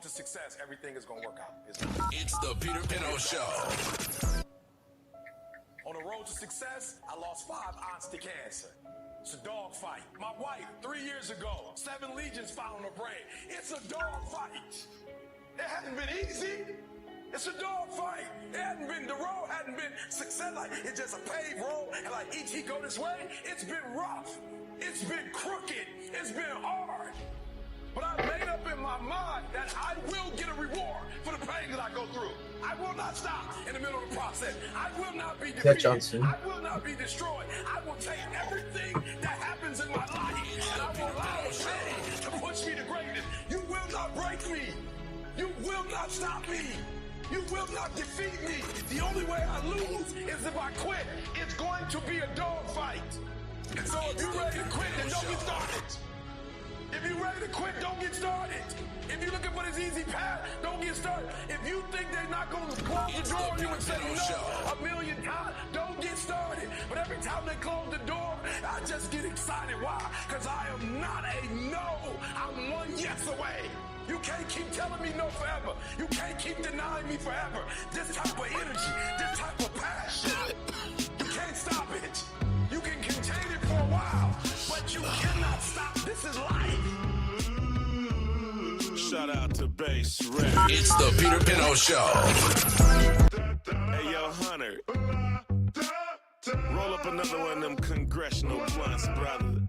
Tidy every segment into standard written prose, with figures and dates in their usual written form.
to success, everything is going to work out. It's the Peter Pinho Show. On the road to success, I lost 5 aunts to cancer. It's a dog fight. My wife, 3 years ago, 7 legions found on her brain. It's a dog fight. It hadn't been easy. It's a dog fight. The road hadn't been success. Like, it's just a paved road, and like each he go this way, it's been rough. It's been crooked. It's been hard. But I made up in my mind that I will get a reward for the pain that I go through. I will not stop in the middle of the process. I will not be defeated. I will not be destroyed. I will take everything that happens in my life, and I will allow pain to push me to greatness. You will not break me. You will not stop me. You will not defeat me. The only way I lose is if I quit. It's going to be a dog fight. So if you're ready to quit, then don't get started. If you're ready to quit, don't get started. If you're looking for this easy path, don't get started. If you think they're not going to close the door on you and say no 1,000,000 times, don't get started. But every time they close the door, I just get excited. Why? Because I am not a no. I'm one yes away. You can't keep telling me no forever. You can't keep denying me forever. This type of energy, this type of passion, you can't stop it. You can contain it for a while, but you cannot stop. This is life. Shout out to Bass Rap. It's the Peter Pinho Show. Hey, yo, Hunter. Roll up another one of them congressional blunts, brother.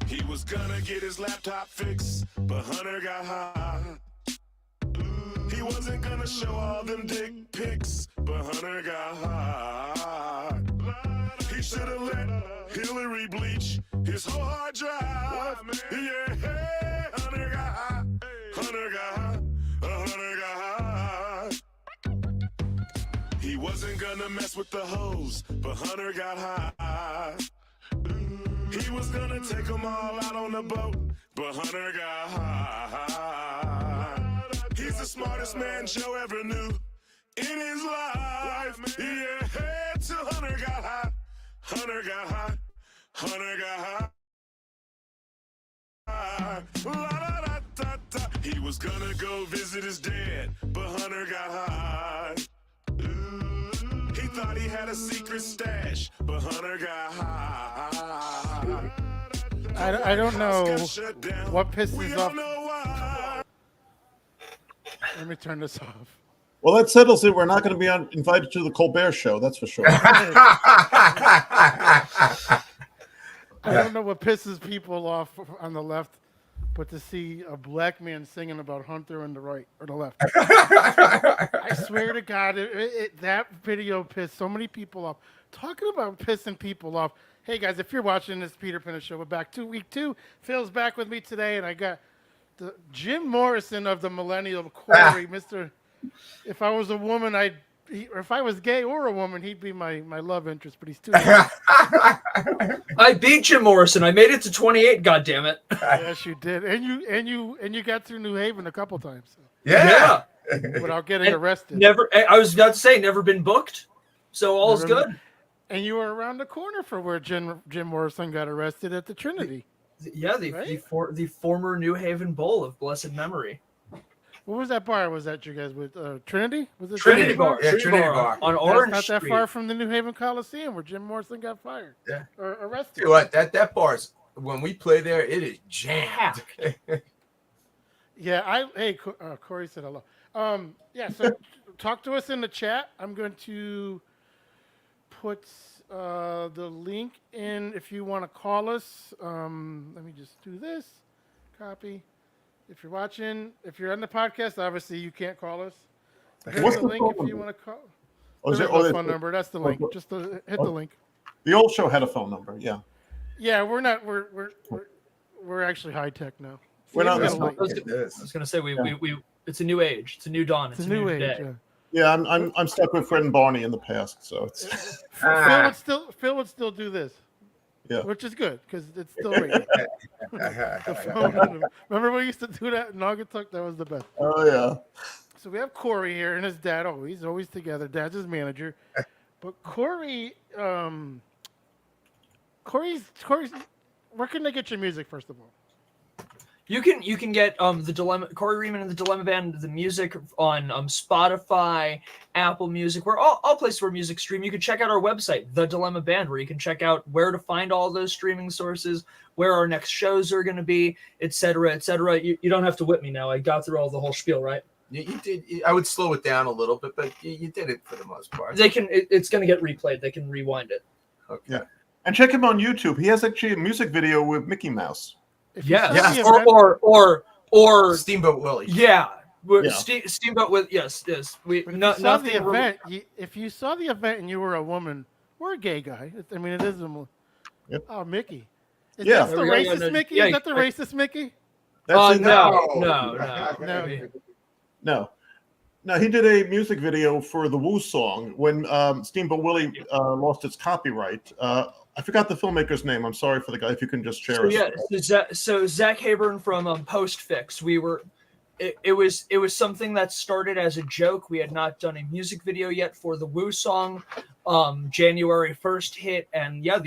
He was gonna get his laptop fixed, but Hunter got high. He wasn't gonna show all them dick pics, but Hunter got high. He should've let Hillary bleach his whole hard drive. Yeah, hey, Hunter got high. Hunter got high. Hunter got high. He wasn't gonna mess with the hoes, but Hunter got high. He was gonna take them all out on the boat, but Hunter got high. He's the smartest man Joe ever knew in his life. Yeah, hey, till Hunter got high. Hunter got high. Hunter got high. La, da, da, da, da. He was gonna go visit his dad, but Hunter got high. He thought he had a secret stash, but Hunter got high. I don't know what pisses off. Let me turn this off. Well, that settles it. We're not going to be invited to the Colbert Show, that's for sure. I don't know what pisses people off on the left, but to see a black man singing about Hunter on the right or the left. I swear to God, that video pissed so many people off. Talking about pissing people off. Hey, guys, if you're watching this Peter Pinho Show, we're back week 2. Phil's back with me today, and I got the Jim Morrison of the millennial, Corey. Mr. If I was a woman, or if I was gay or a woman, he'd be my love interest, but he's too young. I beat Jim Morrison. I made it to 28, goddammit. Yes, you did. And you got through New Haven a couple times. So. Yeah. Without getting arrested. I was about to say, never been booked. So all's good. And you were around the corner for where Jim Morrison got arrested at the Trinity. Yeah, the former New Haven Bowl of blessed memory. What was that bar? Was that you guys with Trinity? Was it Trinity Bar? Yeah, Trinity Bar on Orange Street. Not that Street. far from the New Haven Coliseum where Jim Morrison got fired. Yeah, or arrested. You know what? That bar's when we play there, it is jammed. Yeah, Corey said hello. Yeah, so talk to us in the chat. I'm going to put the link in if you want to call us. Let me just do this. Copy. If you're watching, if you're on the podcast, obviously you can't call us. Here's the link if you want to call. There's no phone number. That's the link. Just hit the link. The old show had a phone number. Yeah. Yeah, we're not. We're actually high tech now. We're not. I was gonna say we it's a new age. It's a new dawn. It's a new age. Day. Yeah, I'm stuck with Fred and Barney in the past, so it's. Phil would still do this. Yeah. Which is good because it's still radio. Remember we used to do that in Naugatuck? That was the best. Oh yeah. So we have Corey here and his dad. Always together. Dad's his manager, but Corey, Corey's where can they get your music first of all? You can get the Dilemma, Corey Rieman and the Dilemma Band, the music on Spotify, Apple Music, where all places where music stream. You can check out our website, The Dilemma Band, where you can check out where to find all those streaming sources, where our next shows are going to be, etc., etc. You don't have to whip me now. I got through all the whole spiel, right? You did. I would slow it down a little bit, but you did it for the most part. They can. It's going to get replayed. They can rewind it. Okay. Yeah. And check him on YouTube. He has actually a music video with Mickey Mouse. Yes. Or Steamboat Willie. Yeah. Yeah. Steamboat with yes. We no, saw nothing. the event. If you saw the event and you were a woman or a gay guy, I mean, it is a. Yep. Oh, Mickey. Is Yeah. that the racist Mickey? Yeah, Is that the racist Mickey? That's No. No, he did a music video for the Woo song when Steamboat Willie lost its copyright. I forgot the filmmaker's name. I'm sorry for the guy. If you can just share us. So Zach Haburn from Postfix. It was something that started as a joke. We had not done a music video yet for the Woo song. January 1st hit, and yeah,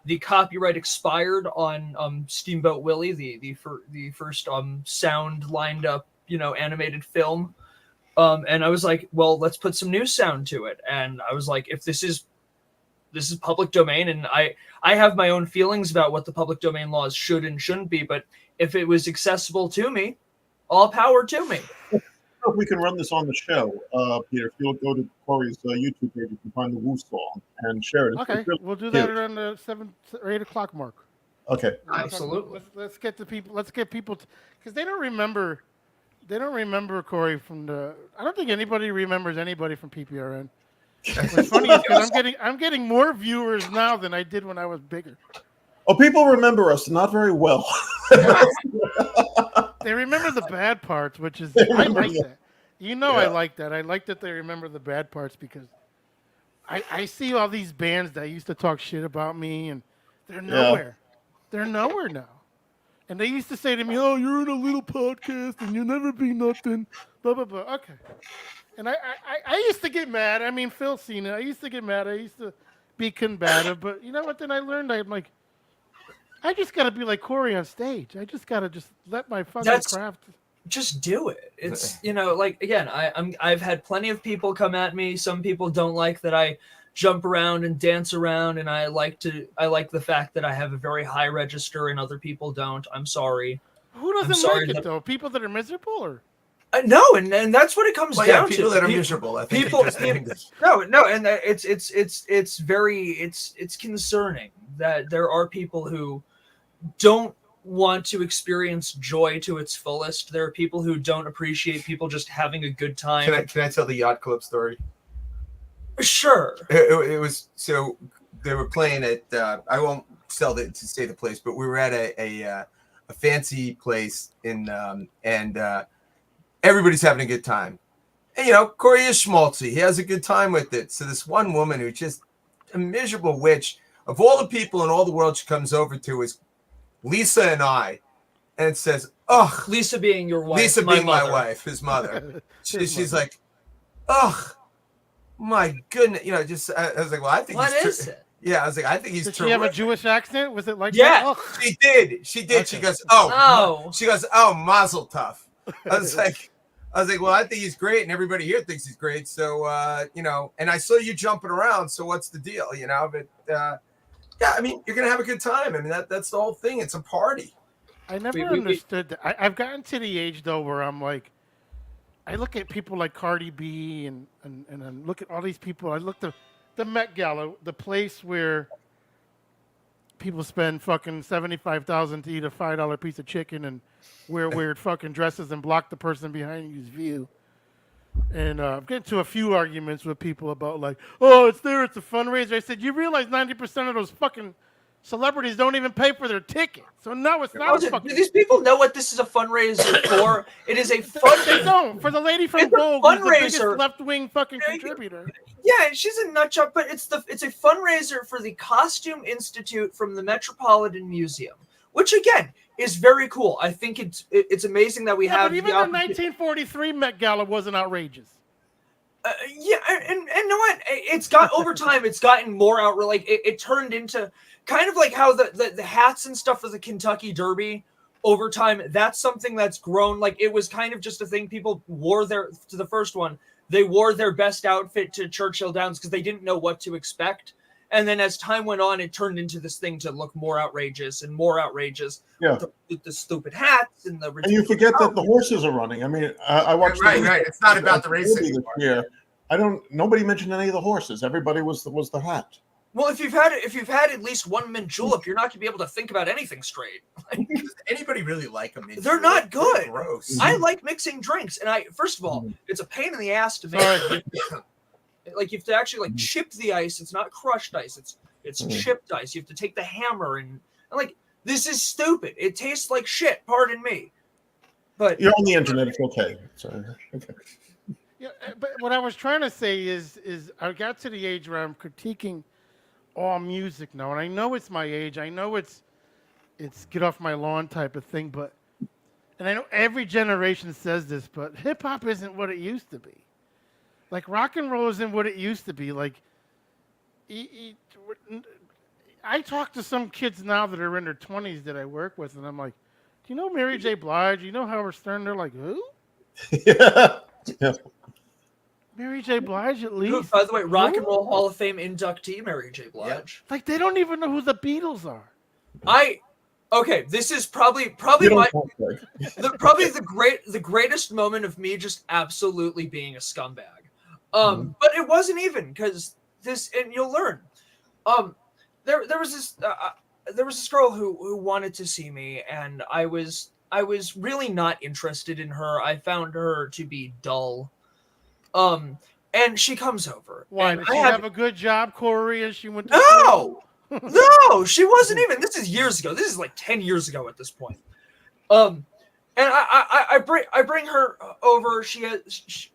the copyright expired on Steamboat Willie, the first sound lined up, animated film. And I was like, well, let's put some new sound to it. And I was like, if this is public domain, and I have my own feelings about what the public domain laws should and shouldn't be, but if it was accessible to me, all power to me. If we can run this on the show, Peter, if you'll go to Corey's YouTube page, you can find the Woo song and share it. Okay, we'll do that around the 7 or 8 o'clock mark. Okay. Absolutely. Let's get the people. Let's get people because they don't remember. They don't remember Corey from the. I don't think anybody remembers anybody from PPRN. What's funny is that I'm getting more viewers now than I did when I was bigger. Oh, people remember us not very well. They remember the bad parts, which is I like that. I like that. I like that they remember the bad parts because I see all these bands that used to talk shit about me and they're nowhere. They're nowhere now. And they used to say to me, "Oh, you're in a little podcast and you'll never be nothing." Blah blah blah. Okay. And I used to get mad. I mean, Phil's seen it. I used to get mad. I used to be combative. But you know what? Then I learned I'm like, I just got to be like Corey on stage. I just got to just let my fucking craft. Just do it. It's, again, I've had plenty of people come at me. Some people don't like that I jump around and dance around. And I like the fact that I have a very high register and other people don't. I'm sorry. Who doesn't like it though? People that are miserable or? No, and that's what it comes down people to. That are miserable. I think no, and it's very concerning that there are people who don't want to experience joy to its fullest. There are people who don't appreciate people just having a good time. Can I tell the yacht club story? Sure. It was so they were playing at I won't say the place, but we were at a fancy place in and everybody's having a good time. And Corey is schmaltzy. He has a good time with it. So this one woman who's just a miserable witch, of all the people in all the world she comes over to is Lisa and I. And it says, ugh. Lisa being your wife. Lisa being my wife, his mother. She's like, ugh, my goodness. I was like, well, I think what is it? Yeah, I was like, I think he's Did she have a Jewish accent? Was it like that? Oh. She did. Okay. She goes, She goes, oh, mazel tov. I was like, well, I think he's great, and everybody here thinks he's great. So, and I saw you jumping around. So what's the deal, But yeah, I mean, you're gonna have a good time. I mean, that's the whole thing. It's a party. I never understood that. I've gotten to the age though where I'm like, I look at people like Cardi B and I look at all these people. I look at the Met Gala, the place where people spend fucking $75,000 to eat a $5 piece of chicken and wear weird fucking dresses and block the person behind you's view. And I'm getting to a few arguments with people about like, oh, it's a fundraiser. I said, you realize 90% of those fucking celebrities don't even pay for their ticket. So no, it's not a fucking... Do these people know what this is a fundraiser for? It is a fundraiser. They don't. For the lady from Vogue, who's the biggest left-wing fucking contributor. Yeah, she's a nut job, but it's a fundraiser for the Costume Institute from the Metropolitan Museum, which again is very cool. I think it's amazing that we have. But even the 1943 Met Gala wasn't outrageous. Yeah, and you know what? It's got over time. It's gotten more out. Like it turned into kind of like how the hats and stuff for the Kentucky Derby over time. That's something that's grown. Like it was kind of just a thing people wore to the first one. They wore their best outfit to Churchill Downs because they didn't know what to expect. And then as time went on, it turned into this thing to look more outrageous and more outrageous. Yeah. With the stupid hats and the. And you forget that the horses are running. I mean, I watched. Right. It's not about the racing. Yeah. Nobody mentioned any of the horses. Everybody was the hat. Well, if you've had at least one mint julep, you're not gonna be able to think about anything straight. Does anybody really like them? They're not good. They're gross. I like mixing drinks, and first of all, it's a pain in the ass to make. Like you have to actually like chip the ice. It's not crushed ice. It's chipped ice. You have to take the hammer and like this is stupid. It tastes like shit. Pardon me. But you're on the internet. It's okay. So, okay. Yeah, but what I was trying to say is I got to the age where I'm critiquing all music now, and I know it's my age. I know it's get off my lawn type of thing, but and I know every generation says this, but hip hop isn't what it used to be. Like rock and roll isn't what it used to be. Like, I talk to some kids now that are in their 20s that I work with, and I'm like, "Do you know Mary J. Blige? Do you know Howard Stern?" They're like, "Who?" Yeah. Mary J. Blige, at least. By the way, Rock and Roll Hall of Fame inductee Mary J. Blige. Like they don't even know who the Beatles are. Okay, this is probably the greatest moment of me just absolutely being a scumbag. But it wasn't even because this, and you'll learn. There was this girl who wanted to see me, and I was really not interested in her. I found her to be dull. And she comes over. Why? Did she have a good job, Corey? And she went to No, she wasn't even. This is years ago. This is like 10 years ago at this point. And I bring her over.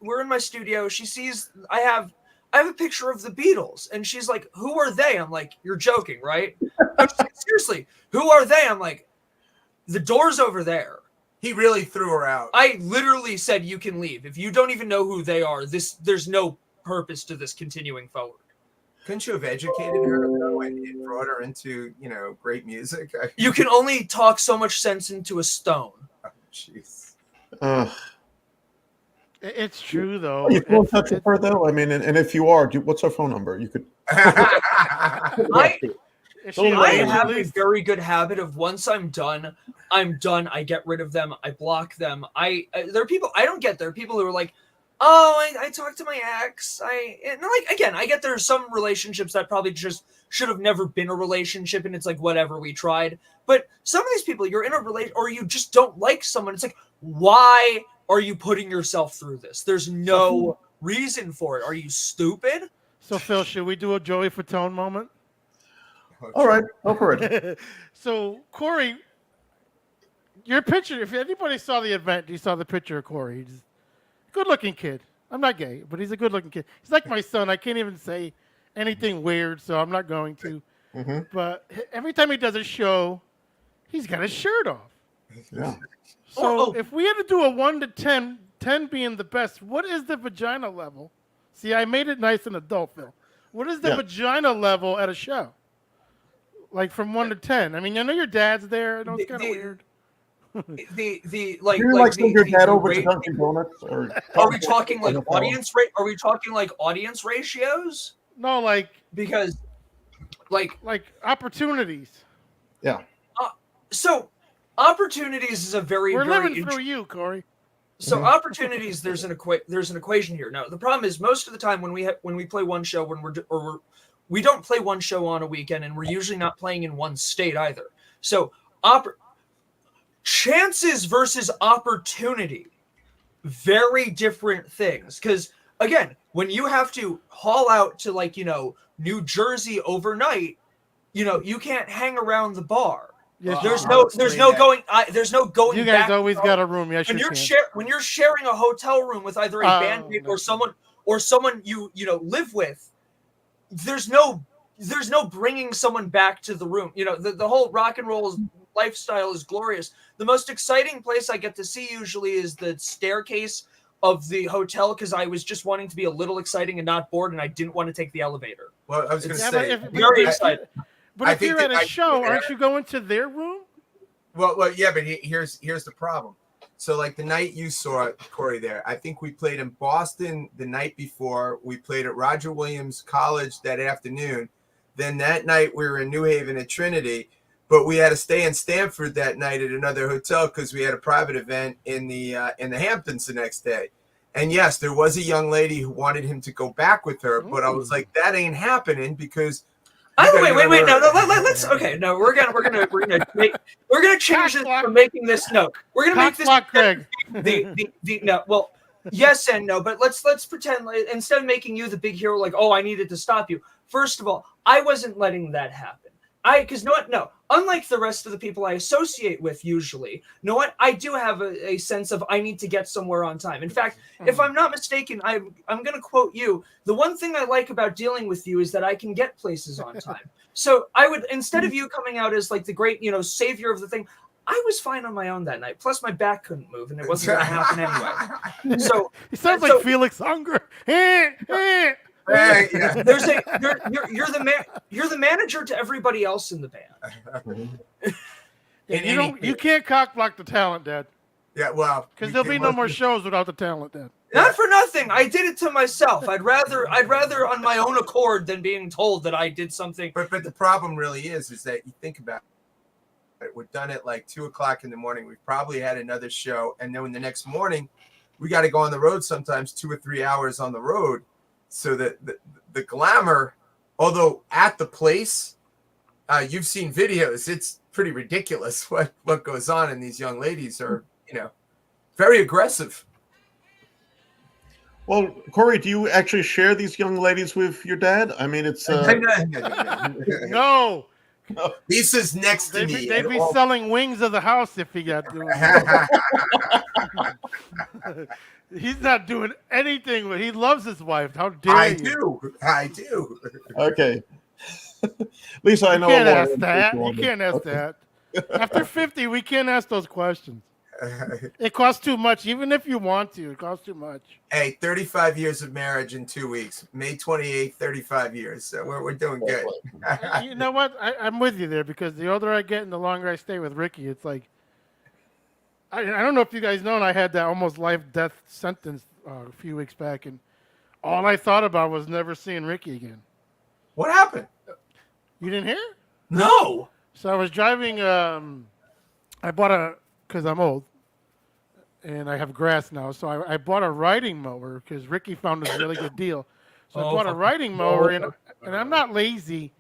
We're in my studio. She sees I have a picture of the Beatles, and she's like, "Who are they?" I'm like, "You're joking, right?" Like, seriously, who are they? I'm like, "The Doors over there." He really threw her out. I literally said, "You can leave if you don't even know who they are. There's no purpose to this continuing forward." Couldn't you have educated her though, and brought her into great music? You can only talk so much sense into a stone. Oh, jeez. It's true though. Are you still in touch with her though? I mean, and if you are, what's her phone number? You could. I have a very good habit of once I'm done. I get rid of them. I block them. There are people I don't get. There are people who are like, "Oh, I talked to my ex." I get there are some relationships that probably just should have never been a relationship, and it's like whatever, we tried. But some of these people, you're in a relation, or you just don't like someone. It's like, why are you putting yourself through this? There's no reason for it. Are you stupid? So Phil, should we do a Joey Fatone moment? All right, go for it. So Corey, your picture. If anybody saw the event, you saw the picture of Corey. He's a good-looking kid. I'm not gay, but he's a good-looking kid. He's like my son. I can't even say anything weird, so I'm not going to. Mm-hmm. But every time he does a show, he's got his shirt off. Yeah. So if we had to do a 1 to 10, 10 being the best, what is the vagina level? See, I made it nice and adult, Phil. What is the vagina level at a show? Like from 1 to 10. I mean, I know your dad's there. I know it's kind of weird. You're like your dad over to Dunkin' Donuts, or are we talking like audience rate? Are we talking like audience ratios? No, like because like opportunities. Yeah. So opportunities is a very we're living through you, Corey. So opportunities, there's an equation here. Now the problem is most of the time when we play one show we don't play one show on a weekend, and we're usually not playing in one state either. So chances versus opportunity, very different things. Because again, when you have to haul out to New Jersey overnight, you can't hang around the bar. Yes, there's no going You guys back always got a room. Yes, when you're sharing a hotel room with either a bandmate or someone you live with, there's no bringing someone back to the room. The whole rock and roll lifestyle is glorious. The most exciting place I get to see usually is the staircase of the hotel because I was just wanting to be a little exciting and not bored, and I didn't want to take the elevator. Well, I was going to Yeah, say, Very excited. But if you're at a show, aren't you going to their room? well, yeah, but here's the problem. So, like the night you saw Corey there, I think we played in Boston the night before. We played at Roger Williams College that afternoon. Then that night we were in New Haven at Trinity, but we had to stay in Stamford that night at another hotel because we had a private event in the Hamptons the next day. And yes, there was a young lady who wanted him to go back with her, but I was like, that ain't happening because. Oh wait! No, let's. Okay, no, we're gonna change this from making this. No, we're gonna make this. Craig. The no. Well, yes and no, but let's pretend instead of making you the big hero, like, oh, I needed to stop you. First of all, I wasn't letting that happen. Because know what? No, unlike the rest of the people I associate with usually, know what? I do have a sense of I need to get somewhere on time. In fact, if I'm not mistaken, I'm going to quote you. The one thing I like about dealing with you is that I can get places on time. So I would, instead of you coming out as like the great, savior of the thing, I was fine on my own that night. Plus, my back couldn't move, and it wasn't going to happen anyway. So he sounds like Felix Unger. Hey, yeah. You're the manager to everybody else in the band. You can't cockblock the talent, Dad. Yeah, well, because there'll be no more shows without the talent, Dad. Not for nothing. I did it to myself. I'd rather on my own accord than being told that I did something. But the problem really is that you think about it. We're done at like 2:00 in the morning. We've probably had another show, and then the next morning, we got to go on the road. Sometimes 2 or 3 hours on the road. So that the glamour, although at the place, you've seen videos, it's pretty ridiculous what goes on, and these young ladies are, very aggressive. Well, Corey, do you actually share these young ladies with your dad? I mean, it's no. Lisa's next to me. They'd be selling wings of the house if he got doing it. He's not doing anything. He loves his wife. How dare you? I do. Okay. Lisa, I know. You can't ask that. You can't ask that. After 50, we can't ask those questions. It costs too much. Even if you want to, it costs too much. Hey, 35 years of marriage in 2 weeks. May 28th, 35 years. So we're doing good. You know what? I'm with you there because the older I get and the longer I stay with Ricky, it's like, I don't know if you guys know, I had that almost life-death sentence a few weeks back, and all I thought about was never seeing Ricky again. What happened? You didn't hear? No. So I was driving. I bought because I'm old, and I have grass now. So I bought a riding mower because Ricky found a really good deal. So I bought a riding mower, and I'm not lazy.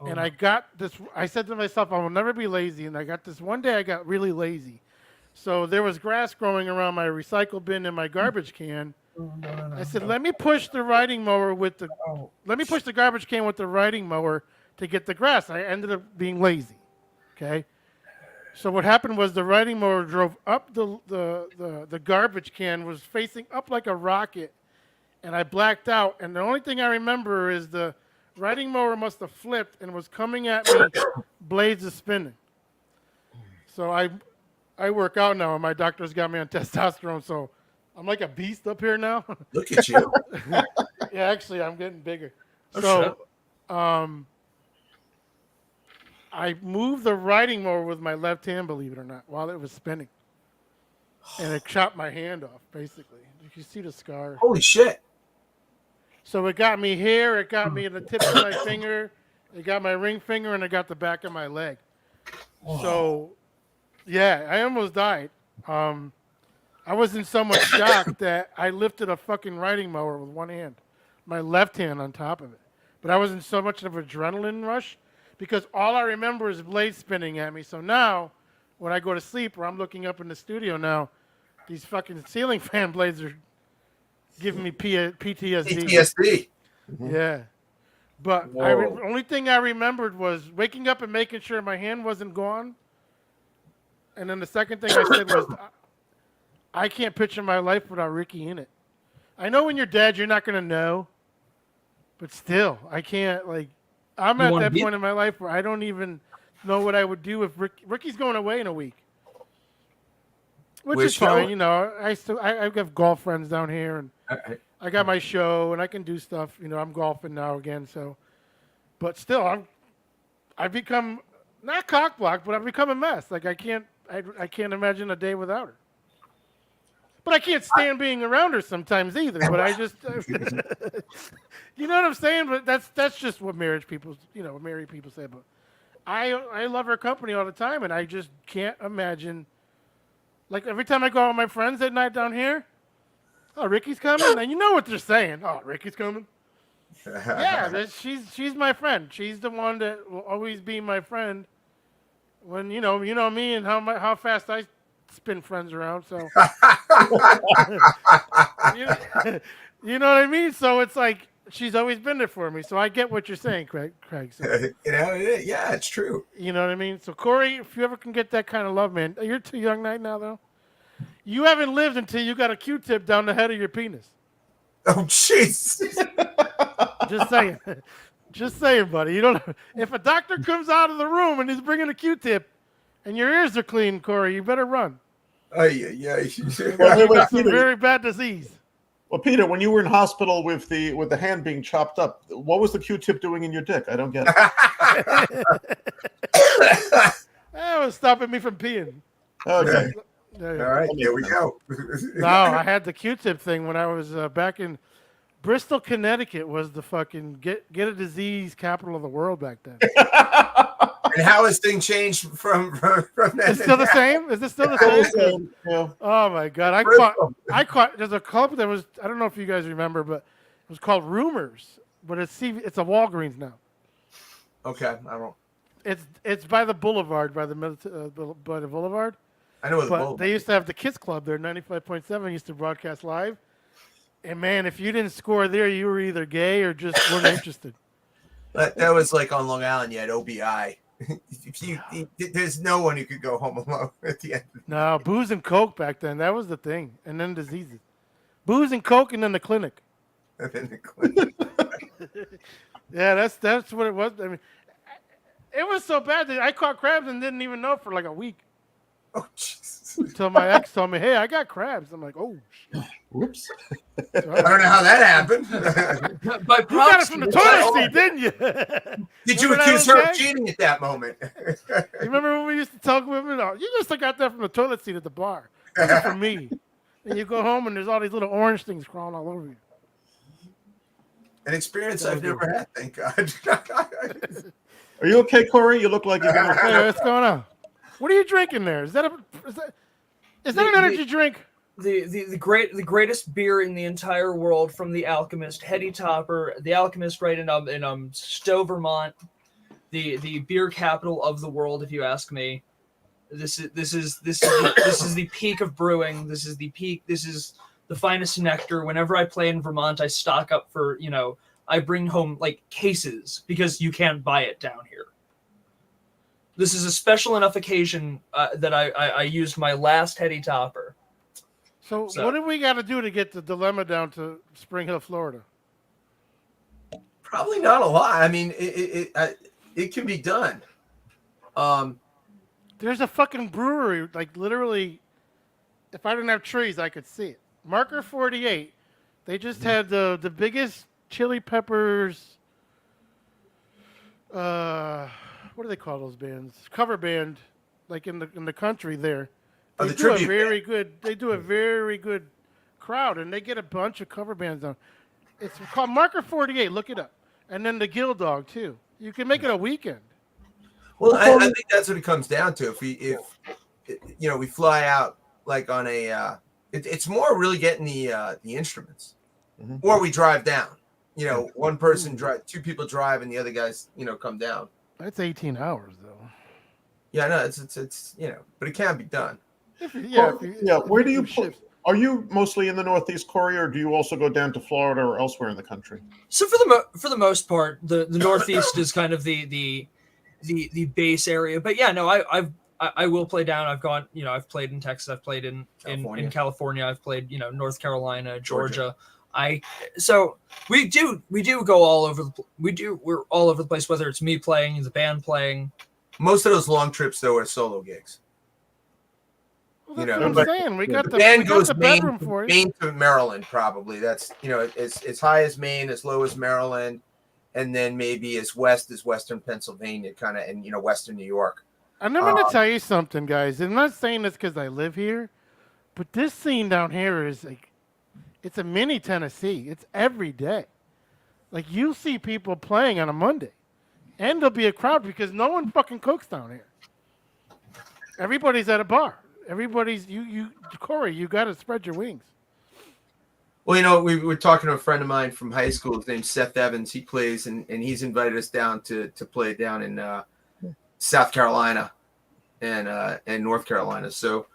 And I got this. I said to myself, I will never be lazy. And I got this one day. I got really lazy. So there was grass growing around my recycle bin and my garbage can. I said, let me push the riding mower let me push the garbage can with the riding mower to get the grass. I ended up being lazy. Okay. So what happened was the riding mower drove up the garbage can, was facing up like a rocket, and I blacked out. And the only thing I remember is the riding mower must have flipped and was coming at me, blades are spinning. So I work out now, and my doctor's got me on testosterone, so I'm like a beast up here now. Look at you. Yeah, actually, I'm getting bigger. So, I moved the riding mower with my left hand, believe it or not, while it was spinning. And it chopped my hand off, basically. You can see the scar. Holy shit. So it got me here, it got me in the tip of my finger, it got my ring finger, and it got the back of my leg. Wow. So, yeah, I almost died. I was in so much shock that I lifted a fucking riding mower with one hand, my left hand on top of it. But I was in so much of an adrenaline rush because all I remember is blades spinning at me. So now, when I go to sleep or I'm looking up in the studio now, these fucking ceiling fan blades are giving me PTSD. PTSD. Yeah. But the only thing I remembered was waking up and making sure my hand wasn't gone. And then the second thing I said was, I can't picture my life without Ricky in it. I know when you're dead, you're not going to know. But still, I can't, I'm at that point in my life where I don't even know what I would do if Ricky's going away in a week. Which We're is fine, showing- you know. I have golf friends down here, and I got my show, and I can do stuff. You know, I'm golfing now again, so. But still, I've become not cockblocked, but I've become a mess. Like I can't imagine a day without her. But I can't stand being around her sometimes either. But I just, you know what I'm saying? But that's just what married people say. But I love her company all the time, and I just can't imagine. Like every time I go out with my friends at night down here, oh, Ricky's coming, and you know what they're saying. Oh, Ricky's coming. Yeah, she's my friend. She's the one that will always be my friend. When you know me and how fast I spin friends around. So you know what I mean. So it's like she's always been there for me. So I get what you're saying, Craig. So, yeah, it's true. you know what I mean. So Corey, if you ever can get that kind of love, man, you're too young right now, though. You haven't lived until you got a Q-tip down the head of your penis. Oh, jeez. Just saying. Just saying, buddy. You don't. If a doctor comes out of the room and he's bringing a Q-tip, and your ears are clean, Corey, you better run. Well, You got some very bad disease. Well, Peter, when you were in hospital with the hand being chopped up, what was the Q-tip doing in your dick? I don't get it. That was stopping me from peeing. Okay. All right, here we go. No, I had the Q-tip thing when I was back in Bristol, Connecticut. Was the fucking get a disease capital of the world back then. And how has things changed from that? It's still the same? Is it still the same? Yeah. Oh my god! I caught. There's a club that was. I don't know if you guys remember, but it was called Rumors. But it's a Walgreens now. Okay, I don't. It's by the Boulevard, by the Boulevard. I know what the But Boulevard. they used to have the Kids Club there. 95.7 used to broadcast live. And man, if you didn't score there, you were either gay or just weren't interested. That was like on Long Island. You had OBI. There's no one who could go home alone at the end. No, booze and coke back then. That was the thing. And then diseases. Booze and coke, and then the clinic. And then the clinic. Yeah, that's what it was. I mean, it was so bad that I caught crabs and didn't even know for like a week. Oh, Jesus. Until my ex told me, "Hey, I got crabs." I'm like, "Oh, shit." Whoops. I don't know how that happened. By You got it from the toilet seat, didn't you? Did you Remember accuse that, her of okay? cheating at that moment? You remember when we used to talk women? Oh, you just got that from the toilet seat at the bar. That's for me. And you go home and there's all these little orange things crawling all over you. An experience I've never had, thank God. Are you okay, Corey? You look like you're gonna. Hey, what's going on? What are you drinking there? Is that an energy drink? The greatest beer in the entire world from the Alchemist, Heady Topper. The Alchemist, right in Stowe, Vermont, the beer capital of the world, if you ask me. This is the peak of brewing. This is the peak. This is the finest nectar. Whenever I play in Vermont, I stock up for, I bring home like cases because you can't buy it down here. This is a special enough occasion that I used my last Heady Topper. So what do we got to do to get the dilemma down to Spring Hill, Florida? Probably not a lot. I mean, it can be done. There's a fucking brewery, like literally, if I didn't have trees, I could see it. Marker 48. They just had the biggest chili peppers. What do they call those bands? Cover band, like in the country there. They The do a tribute very band. good. They do a very good crowd, and they get a bunch of cover bands on. It's called Marker 48. Look it up, and then the Guild Dog too. You can make it a weekend. Well, I think that's what it comes down to. If we fly out like on a, it's more really getting the instruments, or we drive down. One person drive, two people drive, and the other guys, come down. That's 18 hours though. Yeah, no, it's but it can be done. Where do you put? Are you mostly in the Northeast, Corey, or do you also go down to Florida or elsewhere in the country? So for the most part, the Northeast is kind of the base area. But yeah, no, I will play down. I've gone, I've played in Texas. I've played in California. I've played, North Carolina, Georgia. So we do go all over we're all over the place, whether it's me playing, the band playing. Most of those long trips though are solo gigs. Well, that's what I'm saying. We got the band goes the bedroom for you. Maine to Maryland, probably. That's as high as Maine, as low as Maryland, and then maybe as west as Western Pennsylvania, kind of, and Western New York. And I'm going to tell you something, guys. I'm not saying this because I live here, but this scene down here is like, it's a mini Tennessee. It's every day. Like, you see people playing on a Monday, and there'll be a crowd because no one fucking cooks down here. Everybody's at a bar. Everybody's, Corey, you got to spread your wings. Well, we were talking to a friend of mine from high school. His name's Seth Evans. He plays, and he's invited us down to play down in South Carolina and North Carolina. So,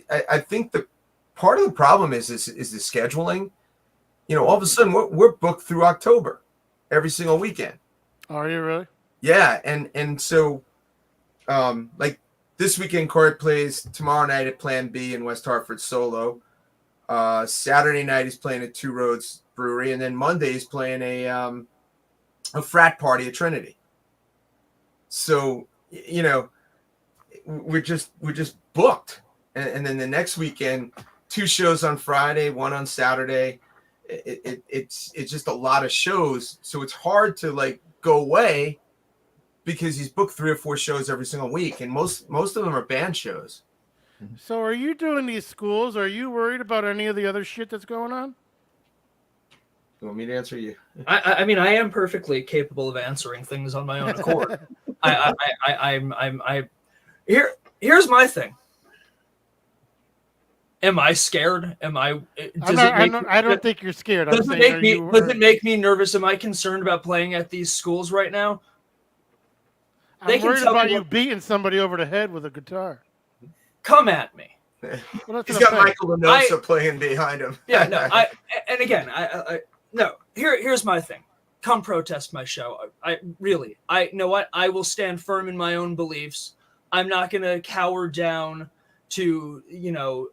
I think the part of the problem is the scheduling. All of a sudden we're booked through October every single weekend. Are you really? Yeah, and so like this weekend, Corey plays tomorrow night at Plan B in West Hartford solo. Saturday night he's playing at Two Roads Brewery, and then Monday he's playing a frat party at Trinity. So we're just booked, and then the next weekend 2 shows on Friday, 1 on Saturday. It's just a lot of shows, so it's hard to like go away because he's booked 3 or 4 shows every single week, and most of them are band shows. So are you doing these schools? Are you worried about any of the other shit that's going on? You want me to answer you? I mean, I am perfectly capable of answering things on my own accord. Here's my thing. Am I scared? I don't think you're scared. Does it make me nervous? Am I concerned about playing at these schools right now? I'm worried about you beating somebody over the head with a guitar. Come at me. Well, he's got Michael Lenosa playing behind him. Yeah, no. Here's my thing. Come protest my show. You know what? I will stand firm in my own beliefs. I'm not going to cower down to,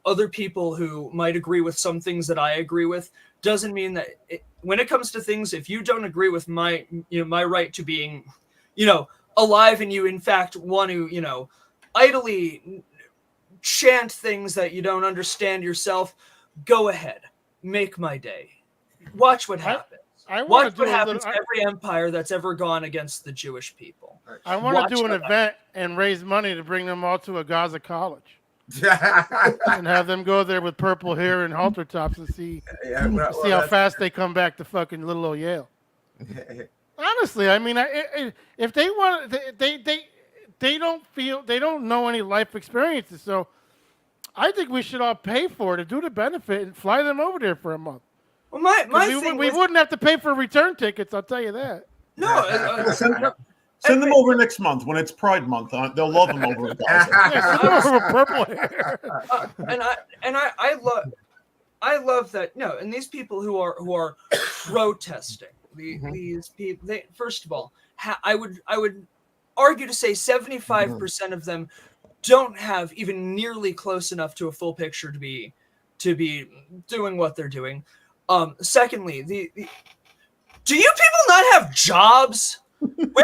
other people who might agree with some things that I agree with. Doesn't mean that when it comes to things, if you don't agree with my right to being, alive, and you in fact want to, idly chant things that you don't understand yourself, go ahead, make my day. Watch what happens. Watch what happens to every empire that's ever gone against the Jewish people. I want to do an event and raise money to bring them all to a Gaza college. And have them go there with purple hair and halter tops and see how fast they come back to fucking little old Yale. Honestly, I mean, if they want, they don't know any life experiences. So I think we should all pay for it to do the benefit and fly them over there for a month. Well, we wouldn't have to pay for return tickets. I'll tell you that. No. Send them over next month when it's Pride Month. They'll love them over in Gaza. Yeah, send them over with purple hair. I love that. No, and these people who are protesting, these people. First of all, I would argue to say 75% of them don't have even nearly close enough to a full picture to be doing what they're doing. Secondly, do you people not have jobs? The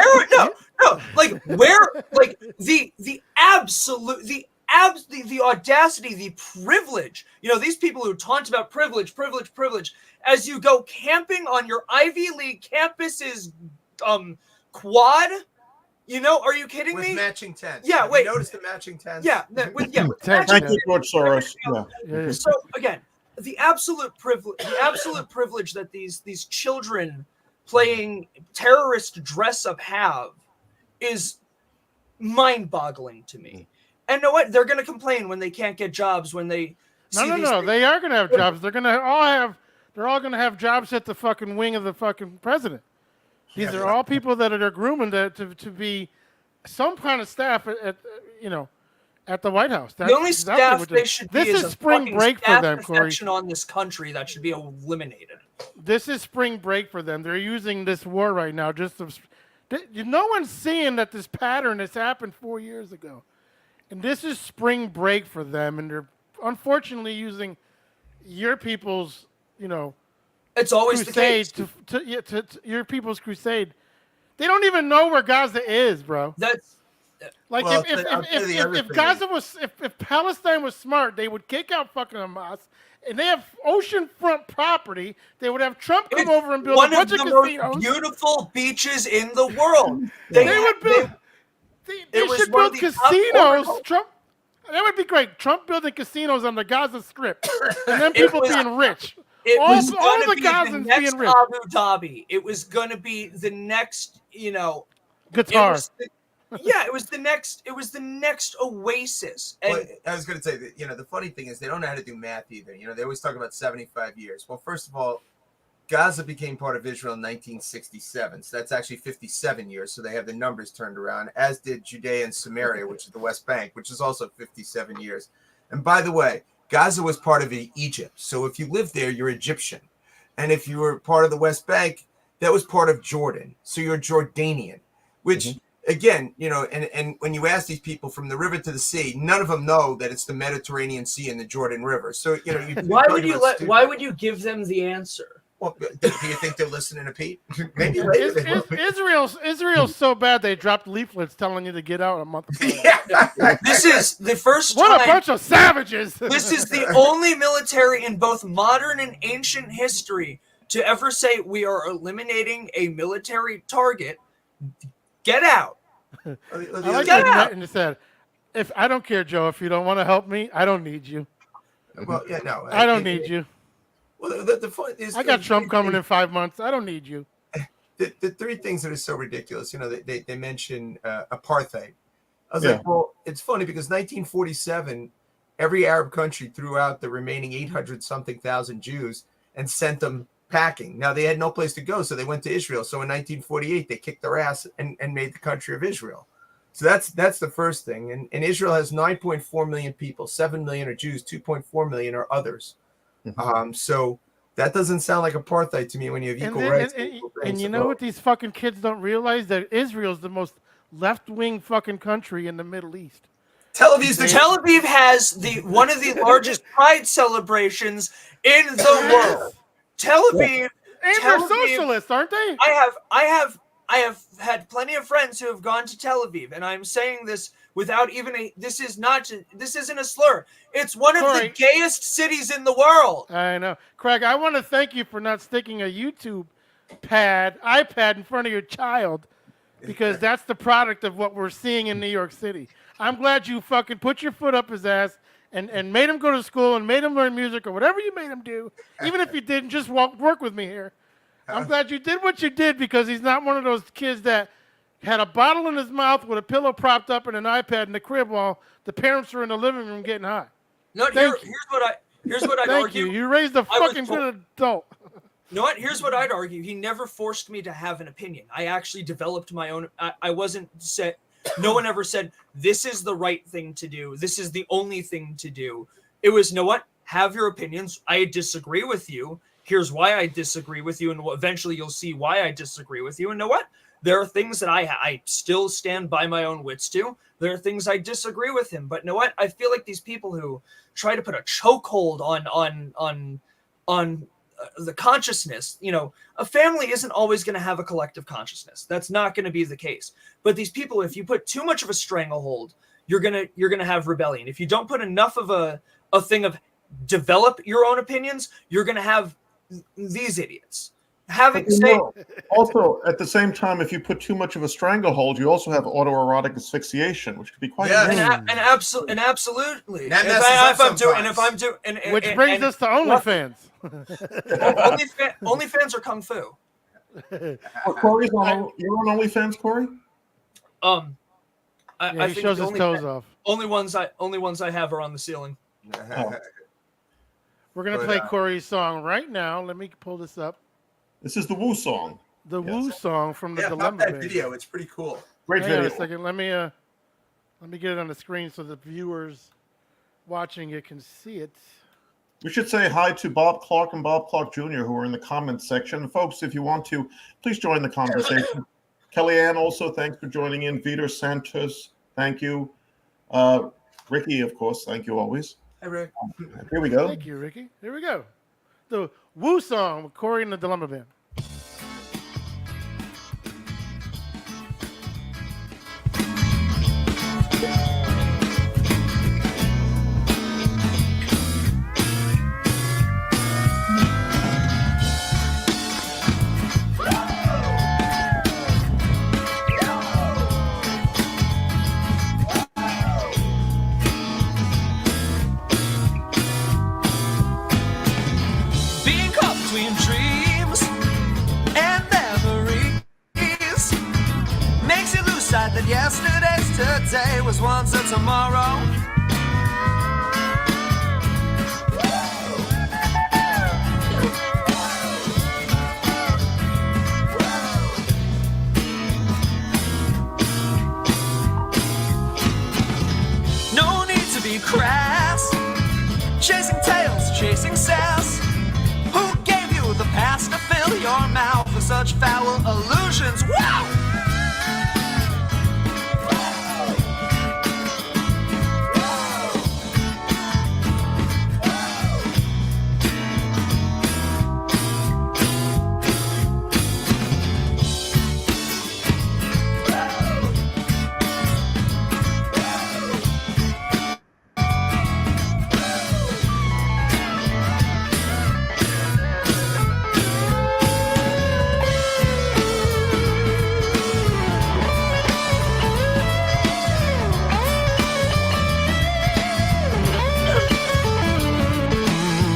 audacity, the privilege. These people who taunt about privilege, as you go camping on your Ivy League campus's quad. Are you kidding me? With matching tents. Yeah, wait. Notice the matching tents. Yeah, with Thank you, George Soros. Yeah. So again, the absolute privilege that these children playing terrorist dress-up have is mind-boggling to me. And you know what? They're going to complain when they can't get jobs, when they No. They are going to have jobs. They're all going to have jobs at the fucking wing of the fucking president. These are all people that are grooming to be some kind of staff at the White House. The only staff they should be is a spring break for them, Corey. On this country that should be eliminated. This is spring break for them. They're using this war right now no one's seeing that this pattern has happened 4 years ago. And this is spring break for them, and they're unfortunately using your people's, it's always crusade the case. to your people's crusade. They don't even know where Gaza is, bro. Like Well, if Gaza was if Palestine was smart, they would kick out fucking Hamas, and they have oceanfront property. They would have Trump come over and build a bunch of casinos. One of the most beautiful beaches in the world. They would build. They should build casinos. Trump. That would be great. Trump building casinos on the Gaza Strip, and then people being rich. All the Gazans being rich. Abu Dhabi. It was going to be the next, Guitar. It was the next oasis. And well, I was going to say that, the funny thing is they don't know how to do math either. They always talk about 75 years. Well, first of all, Gaza became part of Israel in 1967. So that's actually 57 years. So they have the numbers turned around, as did Judea and Samaria, which is the West Bank, which is also 57 years. And by the way, Gaza was part of Egypt. So if you lived there, you're Egyptian. And if you were part of the West Bank, that was part of Jordan. So you're Jordanian, which... Mm-hmm. Again, and when you ask these people from the river to the sea, none of them know that it's the Mediterranean Sea and the Jordan River. So, why would you give them the answer? Well, do you think they're listening to Pete? Maybe Israel's so bad they dropped leaflets telling you to get out a month ago. This is the first time. What a bunch of savages! This is the only military in both modern and ancient history to ever say we are eliminating a military target. Get out. I like that and said, "If I don't care, Joe. If you don't want to help me, I don't need you." Well, yeah, no, I don't need you. Well, the point is, I got Trump coming in 5 months. I don't need you. The three things that are so ridiculous, they mention apartheid. I was like, well, it's funny because 1947, every Arab country threw out the remaining 800-something thousand Jews and sent them packing. Now they had no place to go, so they went to Israel. So in 1948, they kicked their ass and made the country of Israel. So that's the first thing. And Israel has 9.4 million people. 7 million are Jews. 2.4 million are others. Mm-hmm. So that doesn't sound like apartheid to me when you have equal rights. And you know what these fucking kids don't realize? That Israel's the most left-wing fucking country in the Middle East. Tel Aviv has one of the largest pride celebrations in the world. Tel Aviv, and they're socialists, aren't they? I have had plenty of friends who have gone to Tel Aviv, and I'm saying this without even this isn't a slur. It's one of the gayest cities in the world. I know. Craig, I want to thank you for not sticking a YouTube iPad in front of your child, because that's the product of what we're seeing in New York City. I'm glad you fucking put your foot up his ass and made him go to school and made him learn music or whatever you made him do. Even if you didn't, just work with me here. I'm glad you did what you did, because he's not one of those kids that had a bottle in his mouth with a pillow propped up and an iPad in the crib while the parents are in the living room getting high. No, here's what I'd argue. You raised a fucking good adult. You know what? Here's what I'd argue. He never forced me to have an opinion. I actually developed my own. I wasn't set. No one ever said, this is the right thing to do. This is the only thing to do. It was, you know what? Have your opinions. I disagree with you. Here's why I disagree with you. And eventually you'll see why I disagree with you. And you know what? There are things that I still stand by my own wits to. There are things I disagree with him. But you know what? I feel like these people who try to put a chokehold on the consciousness, a family isn't always going to have a collective consciousness. That's not going to be the case. But these people, if you put too much of a stranglehold, you're going to have rebellion. If you don't put enough of a thing of develop your own opinions, you're going to have these idiots. Also, at the same time, if you put too much of a stranglehold, you also have autoerotic asphyxiation, which could be quite absolutely. Which brings us to OnlyFans. OnlyFans or Kung Fu. Corey's you're on OnlyFans, Corey? I he shows his toes off. Only ones I have are on the ceiling. Oh. We're gonna play Corey's song right now. Let me pull this up. This is the Woo song. The Woo song from the Dilemma that Band. video. It's pretty cool. Great Hang on video. a second. Let me get it on the screen so the viewers watching it can see it. We should say hi to Bob Clark and Bob Clark Jr., who are in the comments section. Folks, if you want to, please join the conversation. Kellyanne, also, thanks for joining in. Vitor Santos, thank you. Ricky, of course, thank you always. Hi, Rick. Here we go. Thank you, Ricky. Here we go. The Woo song with Corey and the Dilemma Band. decide that yesterday's today was once a tomorrow. No need to be crass, chasing tails, chasing sass. Who gave you the pass to fill your mouth with such foul illusions? Wow!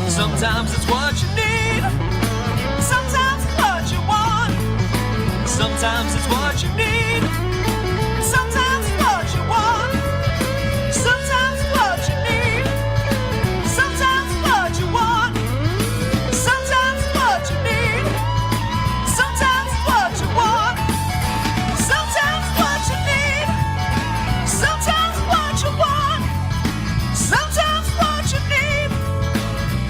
Sometimes it's what you need, sometimes it's what you want. Sometimes it's what you need, sometimes it's what you want. Sometimes it's what you need, sometimes it's what you want. Sometimes it's what you need, sometimes it's what you want. Sometimes it's what you need, sometimes it's what you want. Sometimes it's what you need,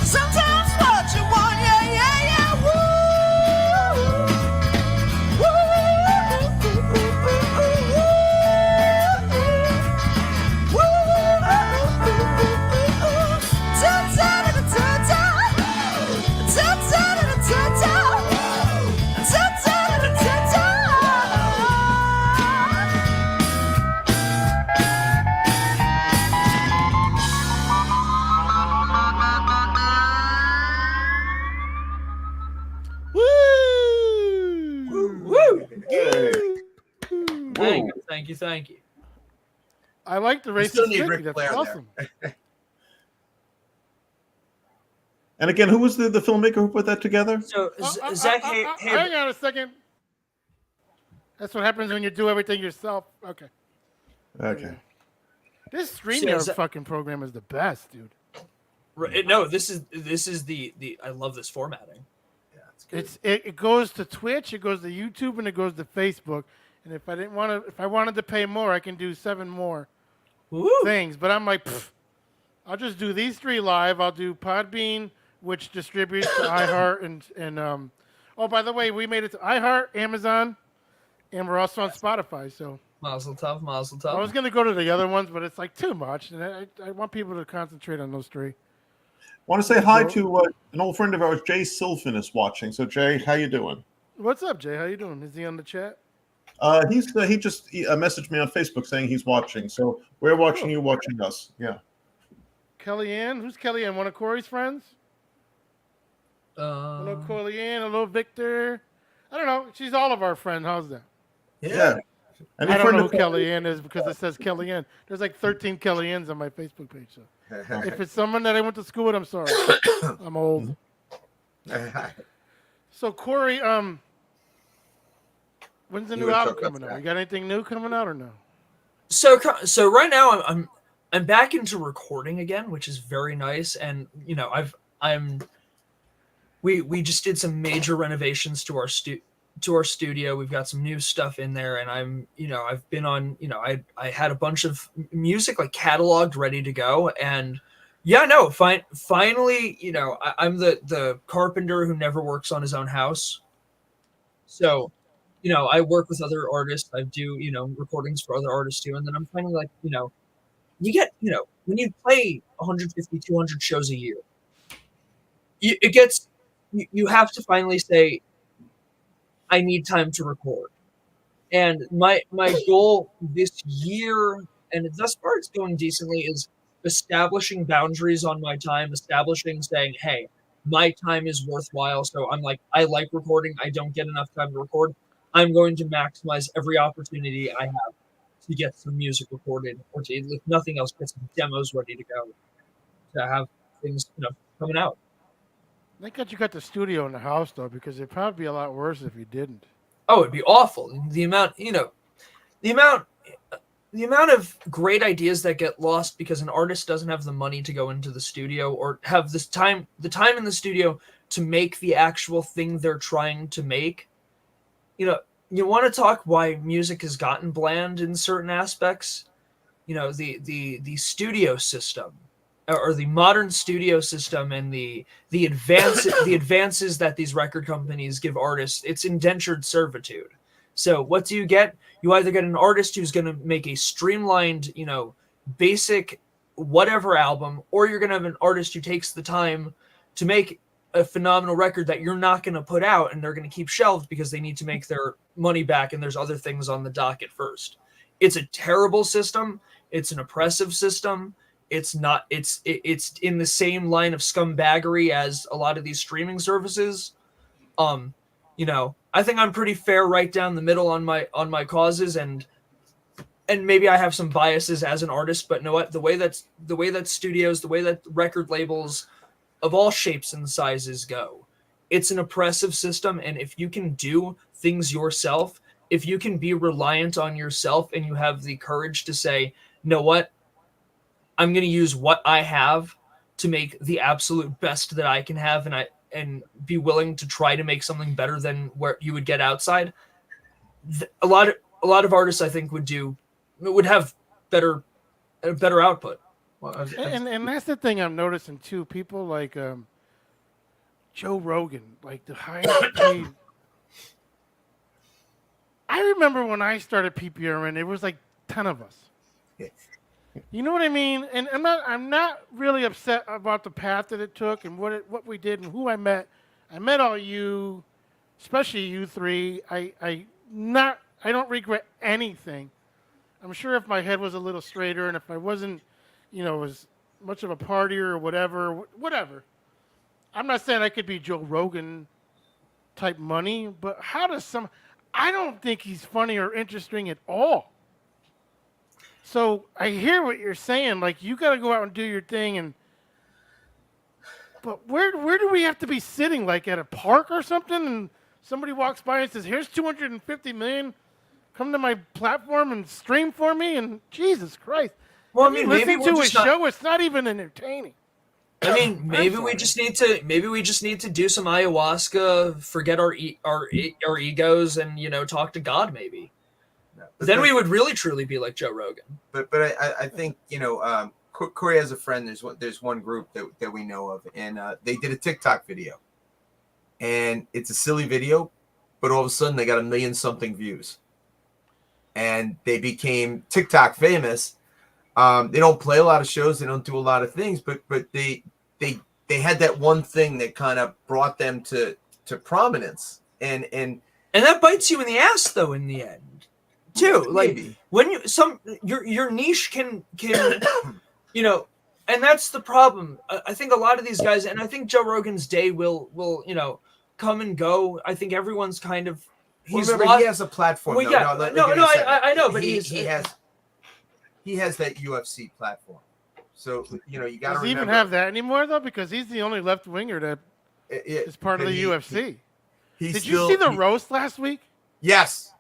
sometimes what you want, yeah, yeah, yeah, woo, woo, Thank you, thank you. I like the You still racist need Vicky. Ric That's Flair awesome. And again, who was the filmmaker who put that together? So Zach, Hang on a second. That's what happens when you do everything yourself. Okay. Okay. This StreamYard fucking program is the best, dude. no, this is the I love this formatting. Yeah, it's good. It goes to Twitch, it goes to YouTube, and it goes to Facebook. And if I wanted to pay more, I can do 7 more things. But I'm like, I'll just do these 3 live. I'll do Podbean, which distributes to iHeart and oh, by the way, we made it to iHeart, Amazon, and we're also on Spotify. So Mazel tov, mazel tov. I was gonna go to the other ones, but it's like too much, and I want people to concentrate on those 3. I want to say hi to an old friend of ours, Jay Silfin, is watching. So, Jay, how you doing? What's up, Jay? How you doing? Is he on the chat? He just messaged me on Facebook saying he's watching. So we're watching you, watching us. Yeah. Kellyanne? Who's Kellyanne? One of Corey's friends? Hello, Kellyanne. Hello, Victor. I don't know. She's all of our friends. How's that? Yeah. I don't know who Kellyanne is because it says Kellyanne. There's like 13 Kellyannes on my Facebook page. So if it's someone that I went to school with, I'm sorry. I'm old. So Corey, when's the new album coming out? You got anything new coming out or no? So right now I'm back into recording again, which is very nice. And you know, we just did some major renovations to our studio. We've got some new stuff in there, and I've been on, I had a bunch of music like cataloged, ready to go, and finally, I'm the carpenter who never works on his own house. So, I work with other artists. I do, recordings for other artists too, and then I'm finally like, you get, when you play 150, 200 shows a year, you have to finally say, I need time to record. And my goal this year, and thus far it's going decently, is establishing boundaries on my time, saying, hey, my time is worthwhile. So I'm like, I like recording. I don't get enough time to record. I'm going to maximize every opportunity I have to get some music recorded, or to, if nothing else, get some demos ready to go, to have things, coming out. Thank God you got the studio in the house, though, because it'd probably be a lot worse if you didn't. Oh, it'd be awful. The amount, the amount of great ideas that get lost because an artist doesn't have the money to go into the studio or have the time in the studio to make the actual thing they're trying to make. You know, you want to talk why music has gotten bland in certain aspects. You know, the studio system or the modern studio system and the advances that these record companies give artists, it's indentured servitude. So what do you get? You either get an artist who's going to make a streamlined, you know, basic whatever album, or you're going to have an artist who takes the time to make a phenomenal record that you're not going to put out and they're going to keep shelved because they need to make their money back and there's other things on the docket first. It's a terrible system. It's an oppressive system. It's in the same line of scumbaggery as a lot of these streaming services. You know, I think I'm pretty fair right down the middle on my causes, and maybe I have some biases as an artist, but you know what? The way that studios, the way that record labels of all shapes and sizes go, it's an oppressive system. And if you can do things yourself, if you can be reliant on yourself and you have the courage to say, you know what? I'm going to use what I have to make the absolute best that I can have, and be willing to try to make something better than where you would get outside. A lot of artists, I think, would have better output. Well, and that's the thing I'm noticing too. People like Joe Rogan, like the highest paid. I remember when I started PPRN, there was like 10 of us. You know what I mean? And I'm not really upset about the path that it took and what we did and who I met. I met all you, especially you three. I don't regret anything. I'm sure if my head was a little straighter and if I wasn't, you know, as much of a partier or whatever. I'm not saying I could be Joe Rogan type money, but I don't think he's funny or interesting at all. So I hear what you're saying. Like, you got to go out and do your thing. But where do we have to be sitting? Like at a park or something? And somebody walks by and says, "Here's $250 million. Come to my platform and stream for me." And Jesus Christ. Well, I mean, maybe listen to a show. It's not even entertaining. I mean, maybe we just need to do some ayahuasca, forget our egos, and, you know, talk to God. Maybe. Then we would really truly be like Joe Rogan. But I think, you know, Corey has a friend. There's one group that we know of, and they did a TikTok video, and it's a silly video, but all of a sudden they got 1 million something views, and they became TikTok famous. They don't play a lot of shows, they don't do a lot of things, but they had that one thing that kind of brought them to prominence, and that bites you in the ass though in the end. Too, like maybe. When your niche can you know, and that's the problem. I think a lot of these guys, and I think Joe Rogan's day will you know, come and go. I think everyone's kind of he has a platform. Well, I know, but he has that UFC platform. So, you know, you got to remember. Does he even have that anymore though? Because he's the only left winger that is part of the UFC. Did you see the roast last week? Yes.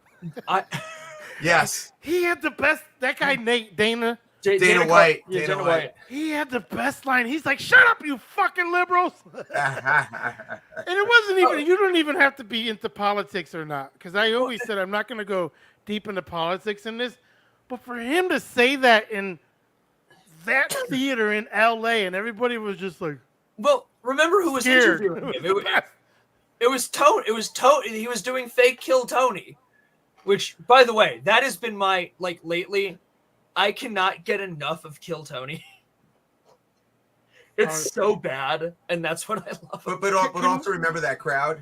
Yes. He had the best. That guy, Dana White. Dana White. He had the best line. He's like, "Shut up, you fucking liberals." And it wasn't even, you don't even have to be into politics or not. Because I always said I'm not going to go deep into politics in this. But for him to say that in that theater in L.A. and everybody was just like, well, remember who was interviewing him? It was Tony. He was doing fake Kill Tony. Which, by the way, that has been my, like, lately, I cannot get enough of Kill Tony. It's so bad, and that's what I love. But also remember that crowd.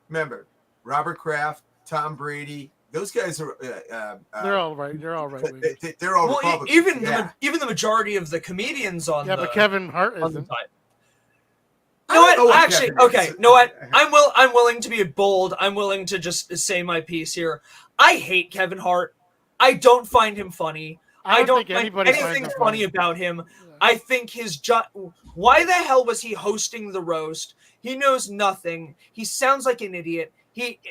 Remember, Robert Kraft, Tom Brady, those guys are... they're all right. They're all right. They're all Republicans. Even the majority of the comedians on but Kevin Hart isn't. You know what? Actually, okay. You know what? I'm willing to be bold. I'm willing to just say my piece here. I hate Kevin Hart. I don't find him funny. I don't find anything funny about him. Yeah. I think why the hell was he hosting the roast? He knows nothing. He sounds like an idiot.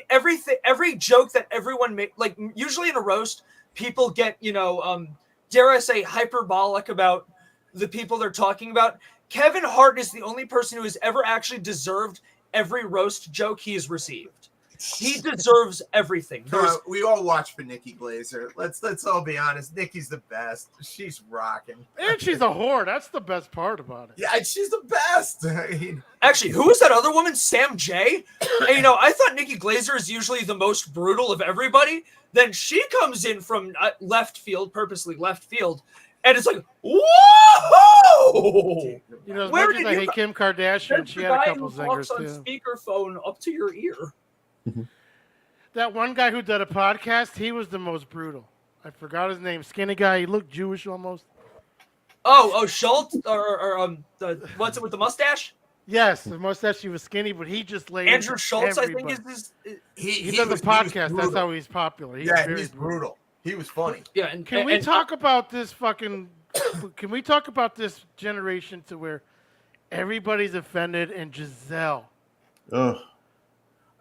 Every joke that everyone make, like usually in a roast, people get, dare I say, hyperbolic about the people they're talking about. Kevin Hart is the only person who has ever actually deserved every roast joke he's received. He deserves everything. Come on, we all watch for Nikki Glazer. Let's all be honest. Nikki's the best. She's rocking. And she's a whore. That's the best part about it. Yeah, she's the best. Actually, who was that other woman? Sam J? And, I thought Nikki Glazer is usually the most brutal of everybody. Then she comes in from left field, purposely left field, and it's like, whoa! As much as I hate Kim Kardashian, she had a couple zingers on too. Speakerphone up to your ear. That one guy who did a podcast, he was the most brutal. I forgot his name. Skinny guy. He looked Jewish almost. Oh, Schultz or what's it with the mustache? Yes, the mustache. He was skinny, but he just laid. Andrew Schultz, everybody. I think is his. He does a podcast. That's how he's popular. He's brutal. He was funny. Yeah, can we talk about this fucking? Can we talk about this generation to where everybody's offended and Giselle? Ugh.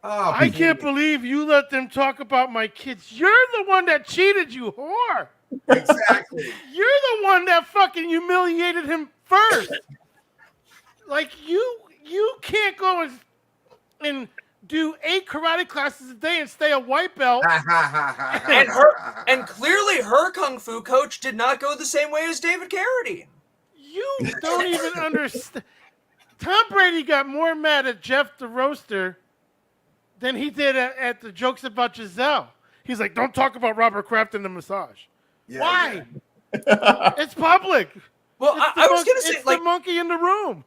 Oh, I can't believe you let them talk about my kids. You're the one that cheated, you whore. Exactly. You're the one that fucking humiliated him first. Like you can't go and do 8 karate classes a day and stay a white belt. and clearly her kung fu coach did not go the same way as David Carradine. You don't even understand. Tom Brady got more mad at Jeff the Roaster than he did at the jokes about Giselle. He's like, don't talk about Robert Kraft in the massage. Yeah, why? Yeah. It's public. Well, I was going to say, it's the monkey in the room.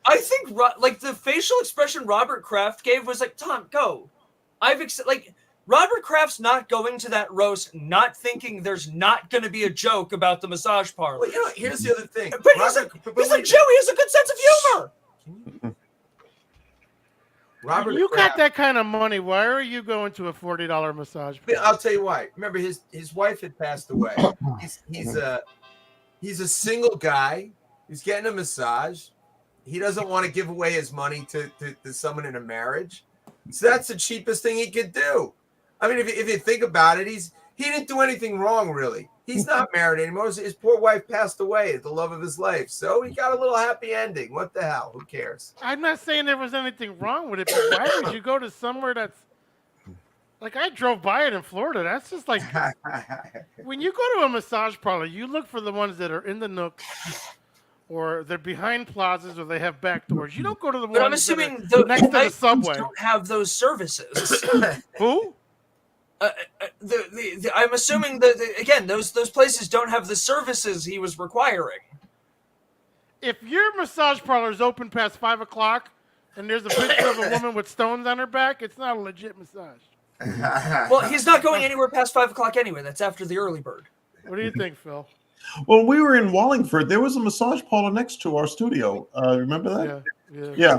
I think, the facial expression Robert Kraft gave was like, Tom, go. Robert Kraft's not going to that roast, not thinking there's not going to be a joke about the massage parlor. Well, here's the other thing. But he's like Joe. He has a good sense of humor. Robert, you got that kind of money. Why are you going to a $40 massage? I'll tell you why. Remember, his wife had passed away. He's a single guy. He's getting a massage. He doesn't want to give away his money to someone in a marriage. So that's the cheapest thing he could do. I mean, if you think about it, he didn't do anything wrong, really. He's not married anymore. His poor wife passed away, the love of his life. So he got a little happy ending. What the hell? Who cares? I'm not saying there was anything wrong with it, but why would you go to somewhere that's like I drove by it in Florida? That's just like when you go to a massage parlor, you look for the ones that are in the nooks or they're behind plazas or they have back doors. You don't go to the ones I'm assuming next to the subway. Don't have those services. Who? I'm assuming that again, those places don't have the services he was requiring. If your massage parlor is open past 5 o'clock and there's a picture of a woman with stones on her back, it's not a legit massage. Well, he's not going anywhere past 5 o'clock anyway. That's after the early bird. What do you think, Phil? When we were in Wallingford, there was a massage parlor next to our studio. Remember that? Yeah.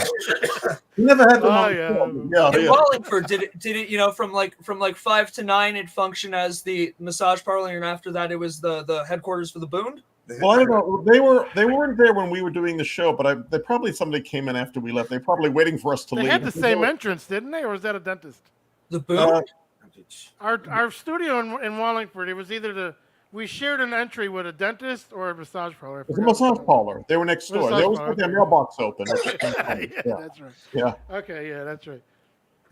We never had them. In Wallingford, did it? From like 5 to 9, it functioned as the massage parlor, and after that, it was the headquarters for the Boone. Well, I don't know. They weren't there when we were doing the show, but they probably somebody came in after we left. They're probably waiting for us to leave. They had the same entrance, didn't they, or was that a dentist? The Boone. Our studio in Wallingford, it was either we shared an entry with a dentist or a massage parlor. It was a massage parlor. They were next door. They always put their mailbox open. That's right. Yeah. Okay, yeah, that's right.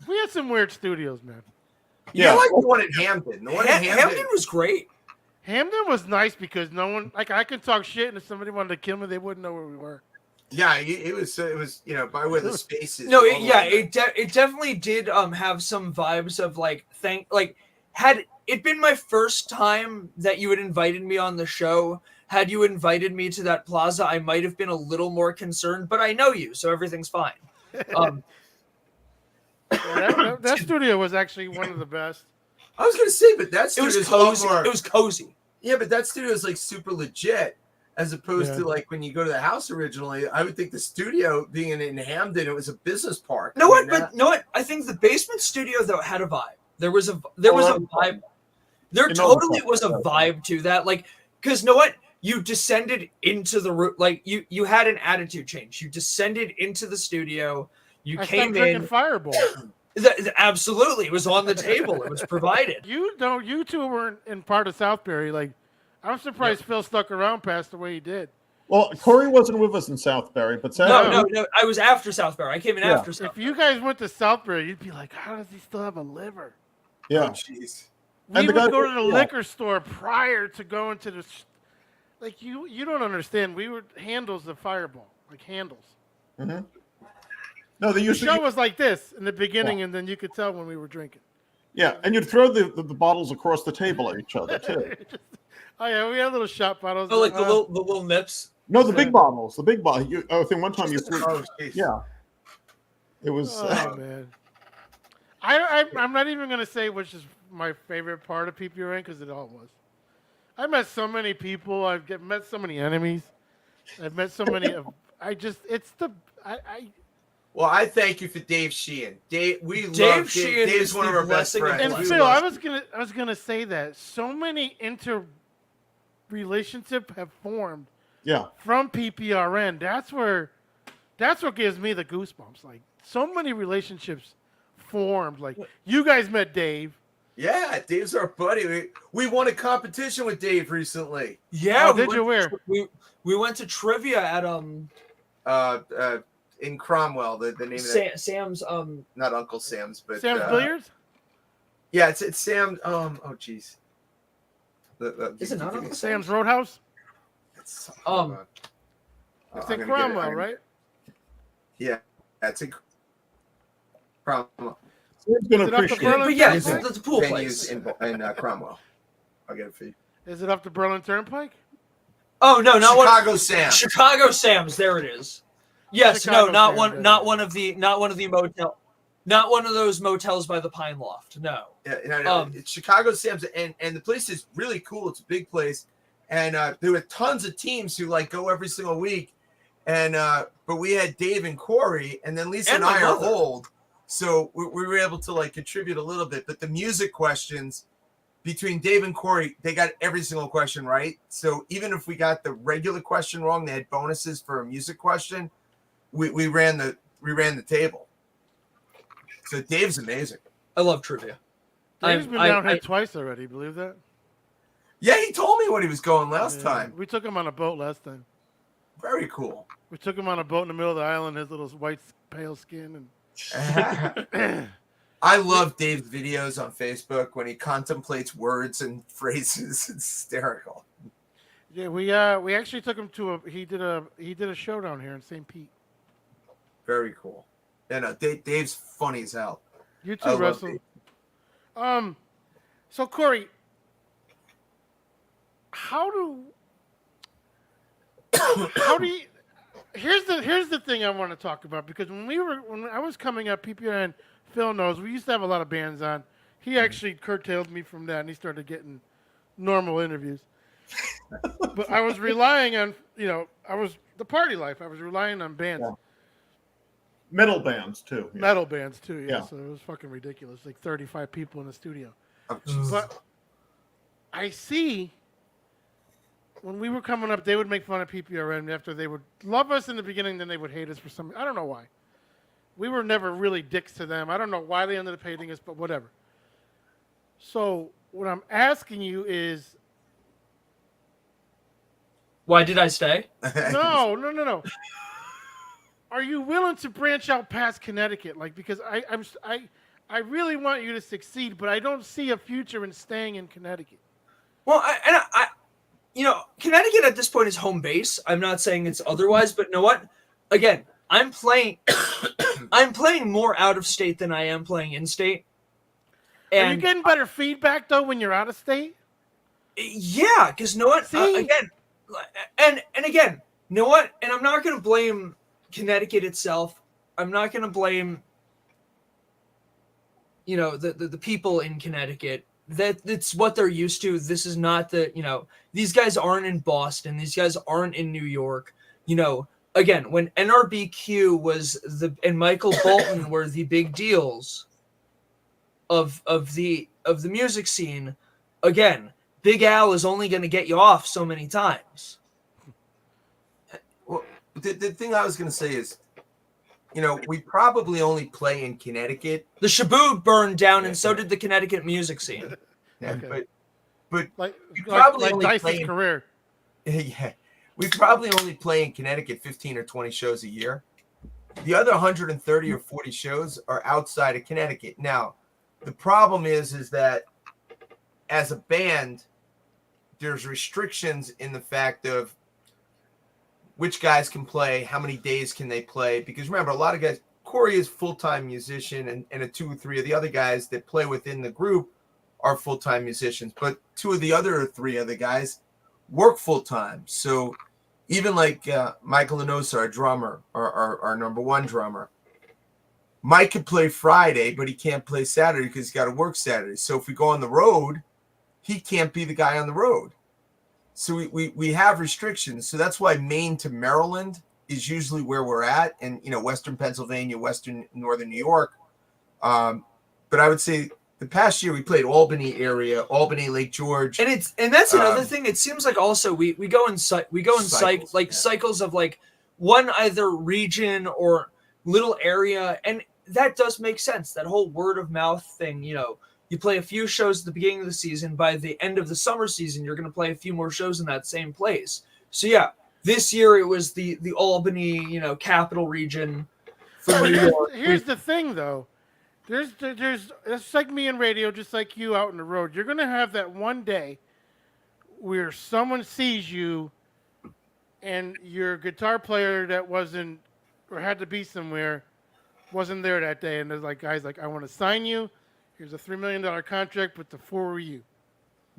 We had some weird studios, man. Yeah, like the one in Hamden. The one in Hamden was great. Hamden was nice because no one, like, I could talk shit, and if somebody wanted to kill me, they wouldn't know where we were. Yeah, it was by where the spaces. No, it definitely did have some vibes of had it been my first time that you had invited me on the show, had you invited me to that plaza, I might have been a little more concerned, but I know you, so everything's fine. That studio was actually one of the best. I was going to say, but that studio was cozy. It was cozy. Yeah, but that studio is like super legit. As opposed to like when you go to the house originally, I would think the studio being in Hamden, it was a business park. I think the basement studio though had a vibe. There was a vibe. There totally was a vibe to that. Like, because you descended into the room. Like you had an attitude change. You descended into the studio. You came in. Fireball. Absolutely, it was on the table. It was provided. You two weren't in part of Southbury. Like, I'm surprised Phil stuck around past the way he did. Well, Corey wasn't with us in Southbury, but Southbury, No. I was after Southbury. I came in after If Southbury. you guys went to Southbury, you'd be like, how does he still have a liver? yeah. Oh, jeez. We And the would guy- go to the yeah. liquor store prior to going to the. Like, you don't understand. We would handles the Fireball, like handles. Mm-hmm. No, they The used show to. was like this in the beginning, and then you could tell when we were drinking. Yeah, and you'd throw the bottles across the table at each other too. Oh yeah, we had little shot bottles. Oh, like the little nips. No, the big bottles. The big bottle. I think one time you threw. Oh, jeez. Yeah. It was. Oh man. I'm not even gonna say which is my favorite part of PPRN because it all was. I met so many people. I've met so many enemies. I've met so many. Well, I thank you for Dave Sheehan. Dave love Dave. Sheehan Dave's is one of the our best blessing of friends. And We Phil, love I was gonna say that so many relationship have formed Yeah. from PPRN. That's what gives me the goosebumps. Like, so many relationships formed. Like, you guys met Dave. Yeah, Dave's our buddy. We won a competition with Dave recently. Yeah. Oh, did you where? We went to trivia at In Cromwell, the name of that, Sam's not Uncle Sam's, but Sam's Billiards? Yeah, it's Sam. Oh, jeez. Is it not Uncle Sam's Roadhouse? It's, It's in Cromwell, right? Yeah, it's in Cromwell. Sam's gonna Is it up to appreciate. Berlin? But yeah, Is it's it- the pool Venues place. in Cromwell. I'll get it for you. Is it up to Berlin Turnpike? Oh no, not Chicago one. Sam. Chicago Sam's. There it is. Yes, Chicago no, not Sam's, one. yeah. Not one of the motel. Not one of those motels by the Pine Loft. No. Yeah, no, it's Chicago Sam's, and the place is really cool. It's a big place, and there were tons of teams who like go every single week, and but we had Dave and Corey, and then Lisa and my I are mother. old, so we were able to like contribute a little bit. But the music questions between Dave and Corey, they got every single question right. So even if we got the regular question wrong, they had bonuses for a music question. We ran the table. So Dave's amazing. I love trivia. Dave's been down here twice already. Believe that? Yeah, he told me when he was going last Yeah. time. We took him on a boat last time. Very cool. We took him on a boat in the middle of the island. His little white, pale skin, and I love Dave's videos on Facebook when he contemplates words and phrases. It's hysterical. yeah, we actually took him to he did a show down here in St. Pete. Very cool. And Dave's funny as hell. You I too, love Russell. Dave. So Corey, how do you? Here's the thing I want to talk about, because when I was coming up, PPN, Phil knows, we used to have a lot of bands on. He actually curtailed me from that, and he started getting normal interviews. But I was relying on, I was the party life. I was relying on bands. Yeah. Metal bands too. Yeah. Metal bands too, yeah. Yeah. So it was fucking ridiculous. Like 35 people in the studio. Oh, Jesus. But I see when we were coming up, they would make fun of PPRN after they would love us in the beginning, then they would hate us for some. I don't know why. We were never really dicks to them. I don't know why they ended up hating us, but whatever. So what I'm asking you is, Why did I stay? no. Are you willing to branch out past Connecticut? Like, because I really want you to succeed, but I don't see a future in staying in Connecticut. Well, I Connecticut at this point is home base. I'm not saying it's otherwise, but you know what? Again, I'm playing more out of state than I am playing in state. Are you And getting better feedback though when you're out of state? yeah, because you know what? See? Again, and again, you know what? And I'm not going to blame Connecticut itself. I'm not going to blame, the people in Connecticut. That's what they're used to. This is not these guys aren't in Boston. These guys aren't in New York. Again, when NRBQ and Michael Bolton were the big deals of the music scene, again, Big Al is only going to get you off so many times. Well, the thing I was going to say is, we probably only play in Connecticut. The Shaboo burned down, and so did the Connecticut music scene. Yeah, Okay. but Like probably only Dice's play in- career. yeah, we probably only play in Connecticut 15 or 20 shows a year. The other 130 or 40 shows are outside of Connecticut. Now, the problem is that as a band, there's restrictions in the fact of which guys can play, how many days can they play. Because remember, a lot of guys, Corey is full-time musician, and 2 or 3 of the other guys that play within the group are full-time musicians. But 2 of the other 3 other guys work full-time. So even like Michael Lenosa, our drummer, our number 1 drummer, Mike could play Friday, but he can't play Saturday because he's got to work Saturday. So if we go on the road, he can't be the guy on the road. So we have restrictions. So that's why Maine to Maryland is usually where we're at, and Western Pennsylvania, Western Northern New York. But I would say the past year we played Albany area, Albany, Lake George, And that's another thing. It seems like also we go in cycles of like one either region or little area, and that does make sense. That whole word of mouth thing, you play a few shows at the beginning of the season. By the end of the summer season, you're going to play a few more shows in that same place. So yeah, this year it was the Albany, capital region for New York. Here's the thing, though. There's it's like me in radio, just like you out on the road. You're going to have that one day where someone sees you and your guitar player that wasn't or had to be somewhere wasn't there that day. And there's like guys like, I want to sign you. Here's a $3 million contract with the 4 of you.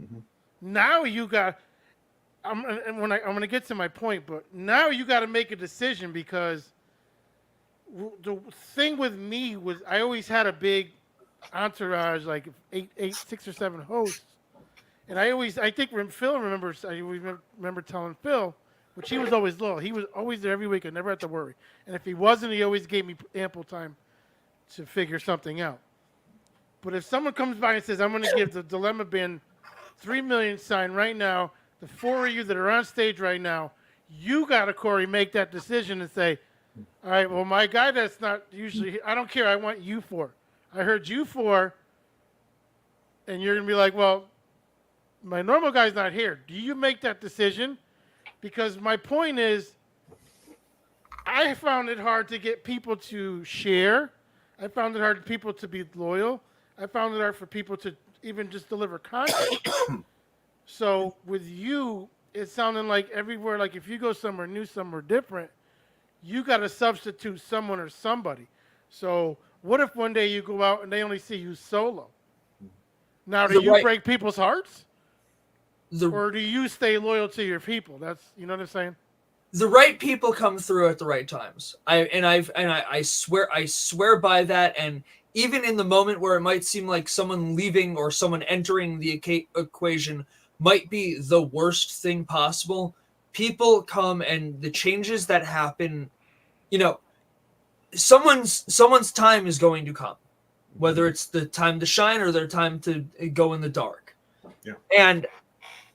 Mm-hmm. Now you got, I'm going to get to my point, but now you got to make a decision because the thing with me was I always had a big entourage, like 6 or 7 hosts. And I think when Phil remembers, I remember telling Phil, which he was always loyal. He was always there every week. I never had to worry. And if he wasn't, he always gave me ample time to figure something out. But if someone comes by and says, I'm going to give the Dilemma Band $3 million sign right now, the 4 of you that are on stage right now, you got to, Corey, make that decision and say, all right, well, my guy that's not usually, I don't care, I want you 4. I heard you 4, and you're going to be like, well, my normal guy's not here. Do you make that decision? Because my point is, I found it hard to get people to share. I found it hard for people to be loyal. I found it hard for people to even just deliver content. So with you, it's sounding like everywhere, like if you go somewhere new, somewhere different, you got to substitute someone or somebody. So what if one day you go out and they only see you solo? Now, do you break people's hearts? Or do you stay loyal to your people? That's, you know what I'm saying? The right people come through at the right times. I swear by that. And even in the moment where it might seem like someone leaving or someone entering the equation might be the worst thing possible, people come, and the changes that happen, someone's time is going to come, whether it's the time to shine or their time to go in the dark. Yeah. And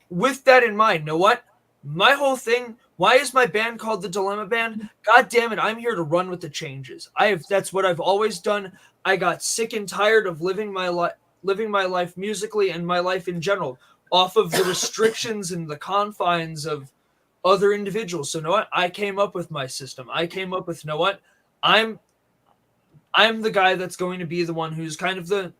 with that in mind, know what? My whole thing, why is my band called the Dilemma Band? God damn it, I'm here to run with the changes. That's what I've always done. I got sick and tired of living my life musically and my life in general off of the restrictions and the confines of other individuals. So, know what? I came up with my system. I came up with, know what? I'm the guy that's going to be the one who's kind of the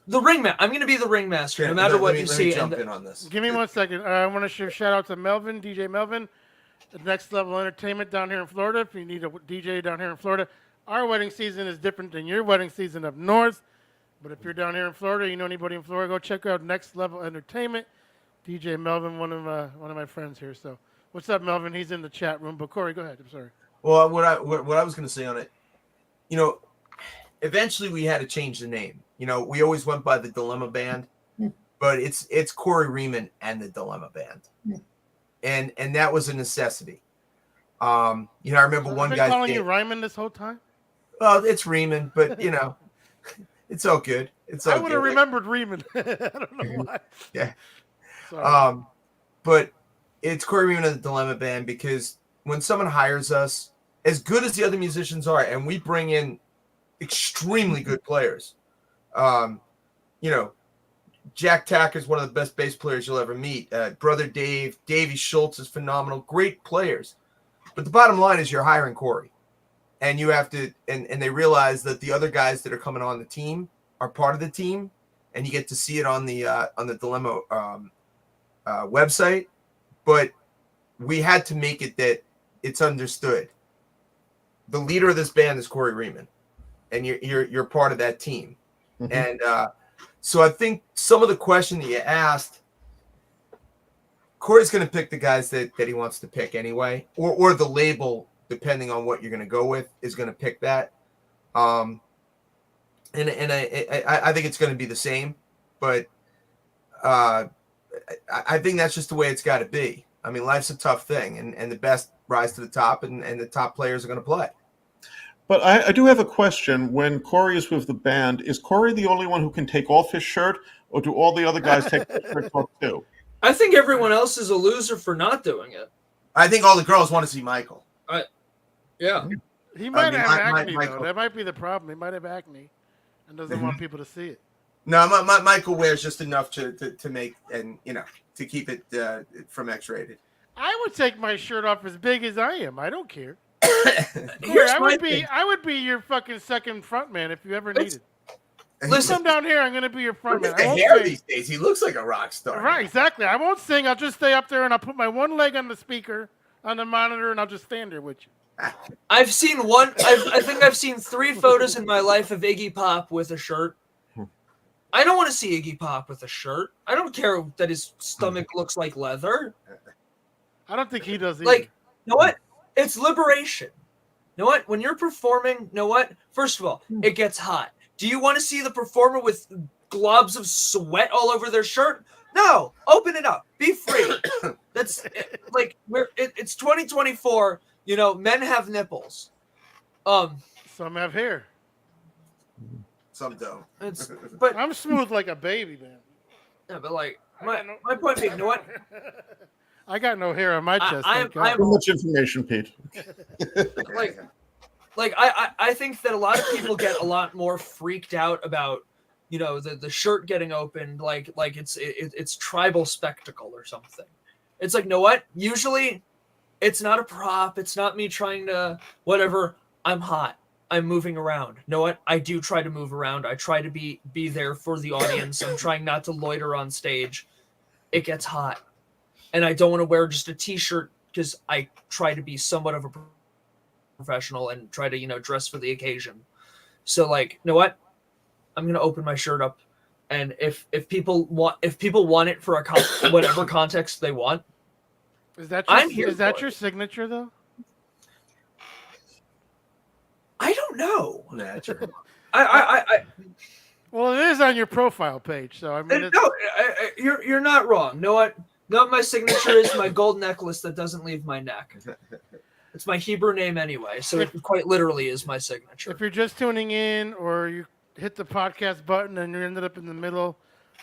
ringmaster. I'm going to be the ringmaster, no matter what you see. Let me jump in on this. Give me 1 second. I want to shout out to Melvin, DJ Melvin, the Next Level Entertainment down here in Florida. If you need a DJ down here in Florida, our wedding season is different than your wedding season up north. But if you're down here in Florida, you know anybody in Florida, go check out Next Level Entertainment. DJ Melvin, one of my friends here. So, what's up, Melvin? He's in the chat room. But Corey, go ahead. I'm sorry. Well, what I was going to say on it, eventually we had to change the name. We always went by the Dilemma Band, but it's Corey Rieman and the Dilemma Band, and that was a necessity. I remember one guy calling you Rieman this whole time. Well, it's Rieman, but it's all good. It's all I would have remembered Rieman. I don't know why. Yeah. Sorry. But it's Corey Rieman and the Dilemma Band because when someone hires us, as good as the other musicians are, and we bring in extremely good players. You know, Jack Tack is one of the best bass players you'll ever meet. Brother Dave, Davey Schultz is phenomenal. Great players. But the bottom line is you're hiring Corey. And you have to, and they realize that the other guys that are coming on the team are part of the team, and you get to see it on the Dilemma website. But we had to make it that it's understood. The leader of this band is Corey Rieman, and you're part of that team. Mm-hmm. And so I think some of the question that you asked, Corey's going to pick the guys that he wants to pick anyway, or the label, depending on what you're going to go with, is going to pick that. And I think it's going to be the same, but I think that's just the way it's got to be. I mean, life's a tough thing, and the best rise to the top, and the top players are going to play. But I do have a question. When Corey is with the band, is Corey the only one who can take off his shirt, or do all the other guys take their shirts off too? I think everyone else is a loser for not doing it. I think all the girls want to see Michael. Yeah. He might have acne, though. That might be the problem. He might have acne and doesn't want people to see it. No, Michael wears just enough to make, and to keep it from X-rated. I would take my shirt off as big as I am. I don't care. I would be your fucking second front man if you ever needed. Listen, come down here. I'm going to be your front man. The hair these days, he looks like a rock star. Right, exactly. I won't sing. I'll just stay up there and I'll put my one leg on the speaker, on the monitor, and I'll just stand there with you. I've seen one. I think I've seen 3 photos in my life of Iggy Pop with a shirt. I don't want to see Iggy Pop with a shirt. I don't care that his stomach looks like leather. I don't think he does either. Like, you know what? It's liberation. You know what? When you're performing, you know what? First of all, it gets hot. Do you want to see the performer with globs of sweat all over their shirt? No. Open it up. Be free. That's like it's 2024. You know, men have nipples. Some have hair. Some don't. But I'm smooth like a baby, man. Yeah, but like my point being, you know what? I got no hair on my chest. Too much information, Pete. I think that a lot of people get a lot more freaked out about, the shirt getting opened, like it's tribal spectacle or something. It's like, you know what? Usually, it's not a prop. It's not me trying to whatever. I'm hot. I'm moving around. You know what? I do try to move around. I try to be there for the audience. I'm trying not to loiter on stage. It gets hot. And I don't want to wear just a t-shirt because I try to be somewhat of a professional and try to, dress for the occasion. So like, you know what? I'm going to open my shirt up. And if people want it for whatever context they want, is that your signature though? I don't know. Natural. Well, it is on your profile page, so I mean, you're not wrong. You know what? No, my signature is my gold necklace that doesn't leave my neck. It's my Hebrew name anyway, so it quite literally is my signature. If you're just tuning in, or you hit the podcast button and you ended up in the middle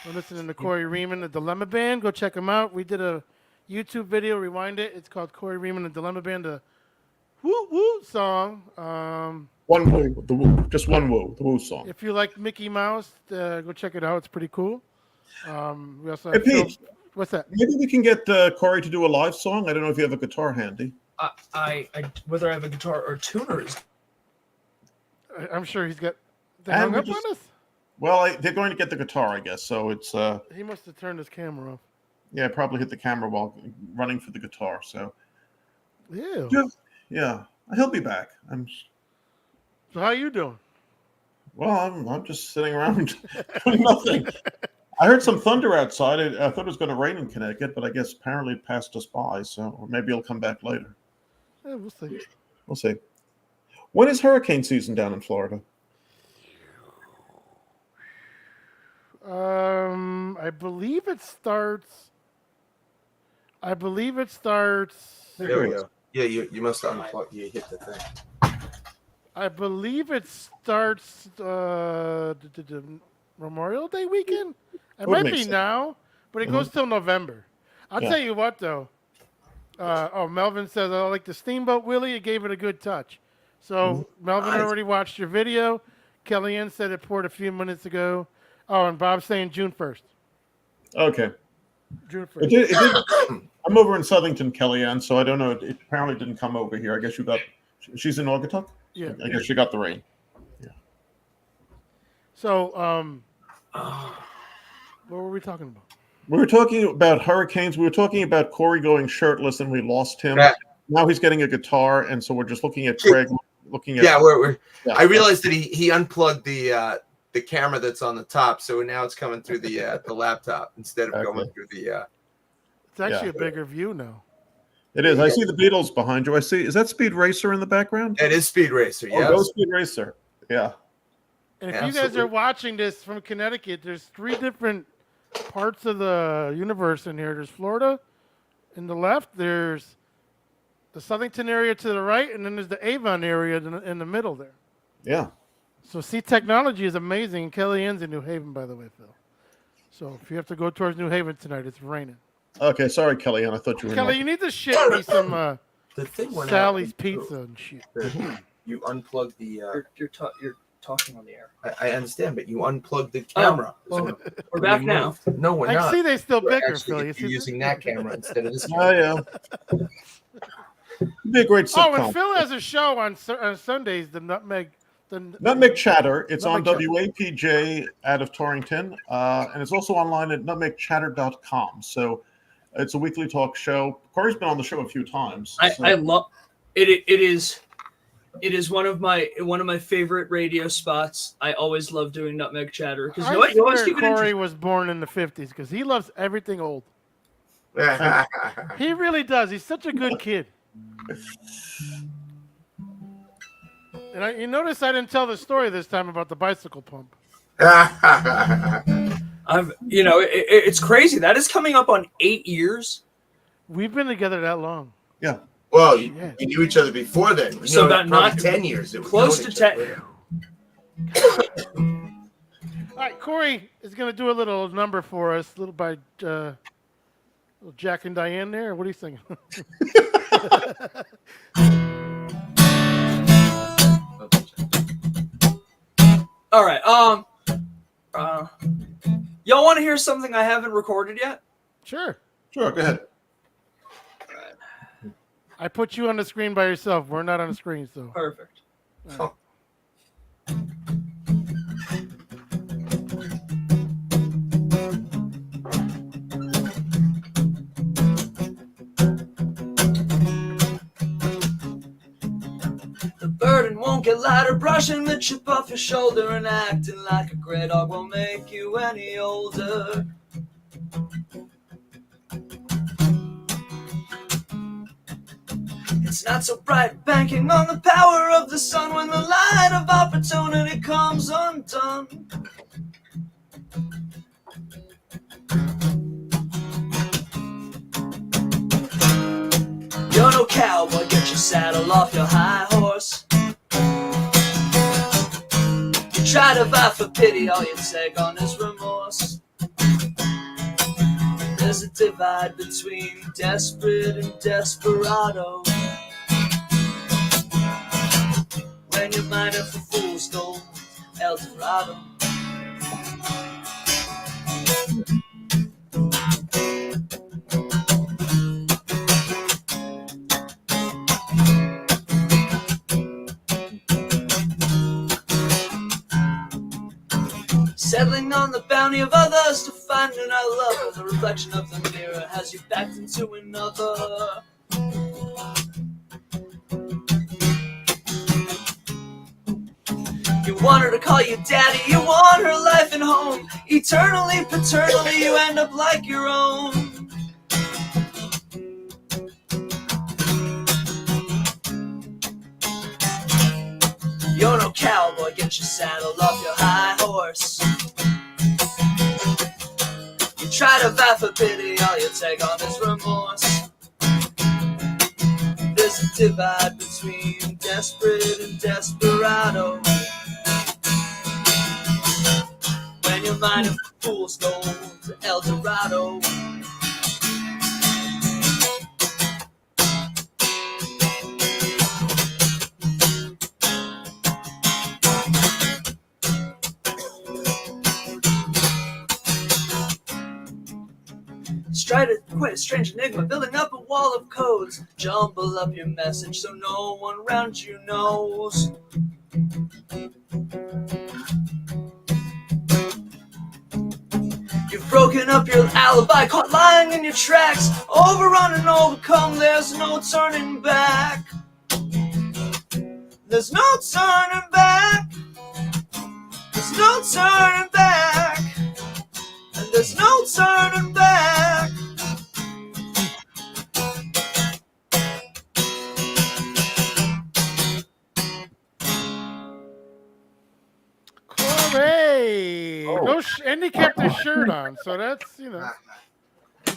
of listening to Corey Rieman, the Dilemma Band, go check them out. We did a YouTube video, rewind it. It's called Corey Rieman, the Dilemma Band, the Woo Woo song. One woo, the woo, just one woo, the woo song. If you like Mickey Mouse, go check it out. It's pretty cool. We also have Pete, what's that? Maybe we can get Corey to do a live song. I don't know if you have a guitar handy. I whether I have a guitar or tuners. I'm sure he's got. They hung up on us. Well, they're going to get the guitar, I guess. So it's. He must have turned his camera off. Yeah, probably hit the camera while running for the guitar. So. Ew. Yeah, he'll be back. So how you doing? Well, I'm just sitting around doing nothing. I heard some thunder outside. I thought it was going to rain in Connecticut, but I guess apparently it passed us by. So or maybe it'll come back later. Yeah, we'll see. We'll see. When is hurricane season down in Florida? I believe it starts. There we go. Yeah, you must unplug. You hit the thing. I believe it starts Memorial Day weekend. It might be now, but it goes till November. I'll tell you what, though. Melvin says, I like the Steamboat Willie. It gave it a good touch. So Melvin already watched your video. Kellyanne said it poured a few minutes ago. Oh, and Bob's saying June 1st. Okay. June 1st. It did, I'm over in Southington, Kellyanne, so I don't know. It apparently didn't come over here. I guess she's in Augatuck? Yeah. I guess she got the rain. Yeah. So, what were we talking about? We were talking about hurricanes. We were talking about Corey going shirtless, and we lost him. Yeah. Now he's getting a guitar, and so we're just looking at Craig. Looking at I realized that he unplugged the camera that's on the top, so now it's coming through the laptop instead of going through the. It's actually a bigger view now. It is. I see the Beatles behind you. Is that Speed Racer in the background? It is Speed Racer. Oh, Yeah. go Speed Racer. Yeah. And if you guys are watching this from Connecticut, there's 3 different parts of the universe in here. There's Florida in the left, there's the Southington area to the right, and then there's the Avon area in the middle there. Yeah. So see, technology is amazing. And Kellyanne's in New Haven, by the way, Phil. So if you have to go towards New Haven tonight, it's raining. Okay, sorry, Kellyanne. I thought you were. Kelly, you need to ship me some The thing went Sally's out. pizza and shit. You unplugged the. You're talking on the air. I understand, but you unplugged the camera. Well, we're back now. No, we're I not. see they still We're bicker, actually Phil. You see using that camera instead of this Oh camera. yeah. It'd be a great sitcom. Oh, and Phil has a show on Sundays, the Nutmeg. Nutmeg Chatter. It's Nutmeg on WAPJ out of Torrington, and it's also online at nutmegchatter.com. So it's a weekly talk show. Corey's been on the show a few times. I love it. It is one of my favorite radio spots. I always love doing Nutmeg Chatter because you always keep it Corey was born in the 50s because he loves everything old. He really does. He's such a good kid. And you notice I didn't tell the story this time about the bicycle pump. It's crazy. That is coming up on 8 years. We've been together that long. Yeah. Well, you knew each other before then. So about 10 years. Close to 10. All right, Corey is going to do a little number for us, a little by little Jack and Diane there. What are you singing? All right. Y'all want to hear something I haven't recorded yet? Sure. Sure, go ahead. I put you on the screen by yourself. We're not on the screen, so. Perfect. Oh. The burden won't get lighter, brushing the chip off your shoulder and acting like a gray dog won't make you any older. It's not so bright, banking on the power of the sun when the light of opportunity comes undone. You're no cowboy, get your saddle off your high horse. You try to vie for pity, all you take on is remorse. There's a divide between desperate and desperado. When you're mining for fool's gold, El Dorado. Settling on the bounty of others to find an I love. The reflection of the mirror has you backed into another. You want her to call you daddy, you want her life and home. Eternally, paternally, you end up like your own. You're no cowboy, get your saddle off your high horse. You try to vie for pity, all you take on is remorse. There's a divide between desperate and desperado. When you're mining for fool's gold to El Dorado. try to quit a strange enigma, building up a wall of codes. Jumble up your message so no one around you knows. You've broken up your alibi, caught lying in your tracks. Overrun and overcome, there's no turning back. There's no turning back. There's no turning back. And there's no turning back. Corey! No, and he kept his shirt on, so that's, you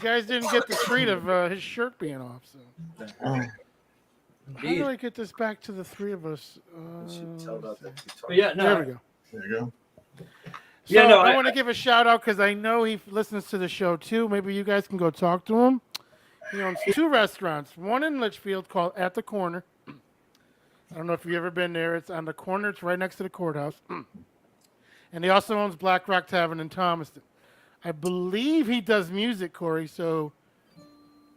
guys didn't get the treat of his shirt being off. So. How do I get this back to the three of us? Yeah, no. There we go. There you go. So yeah, no, I want to give a shout out because I know he listens to the show too. Maybe you guys can go talk to him. He owns 2 restaurants, one in Litchfield called At the Corner. I don't know if you've ever been there. It's on the corner. It's right next to the courthouse. And he also owns Black Rock Tavern in Thomaston. I believe he does music, Corey. So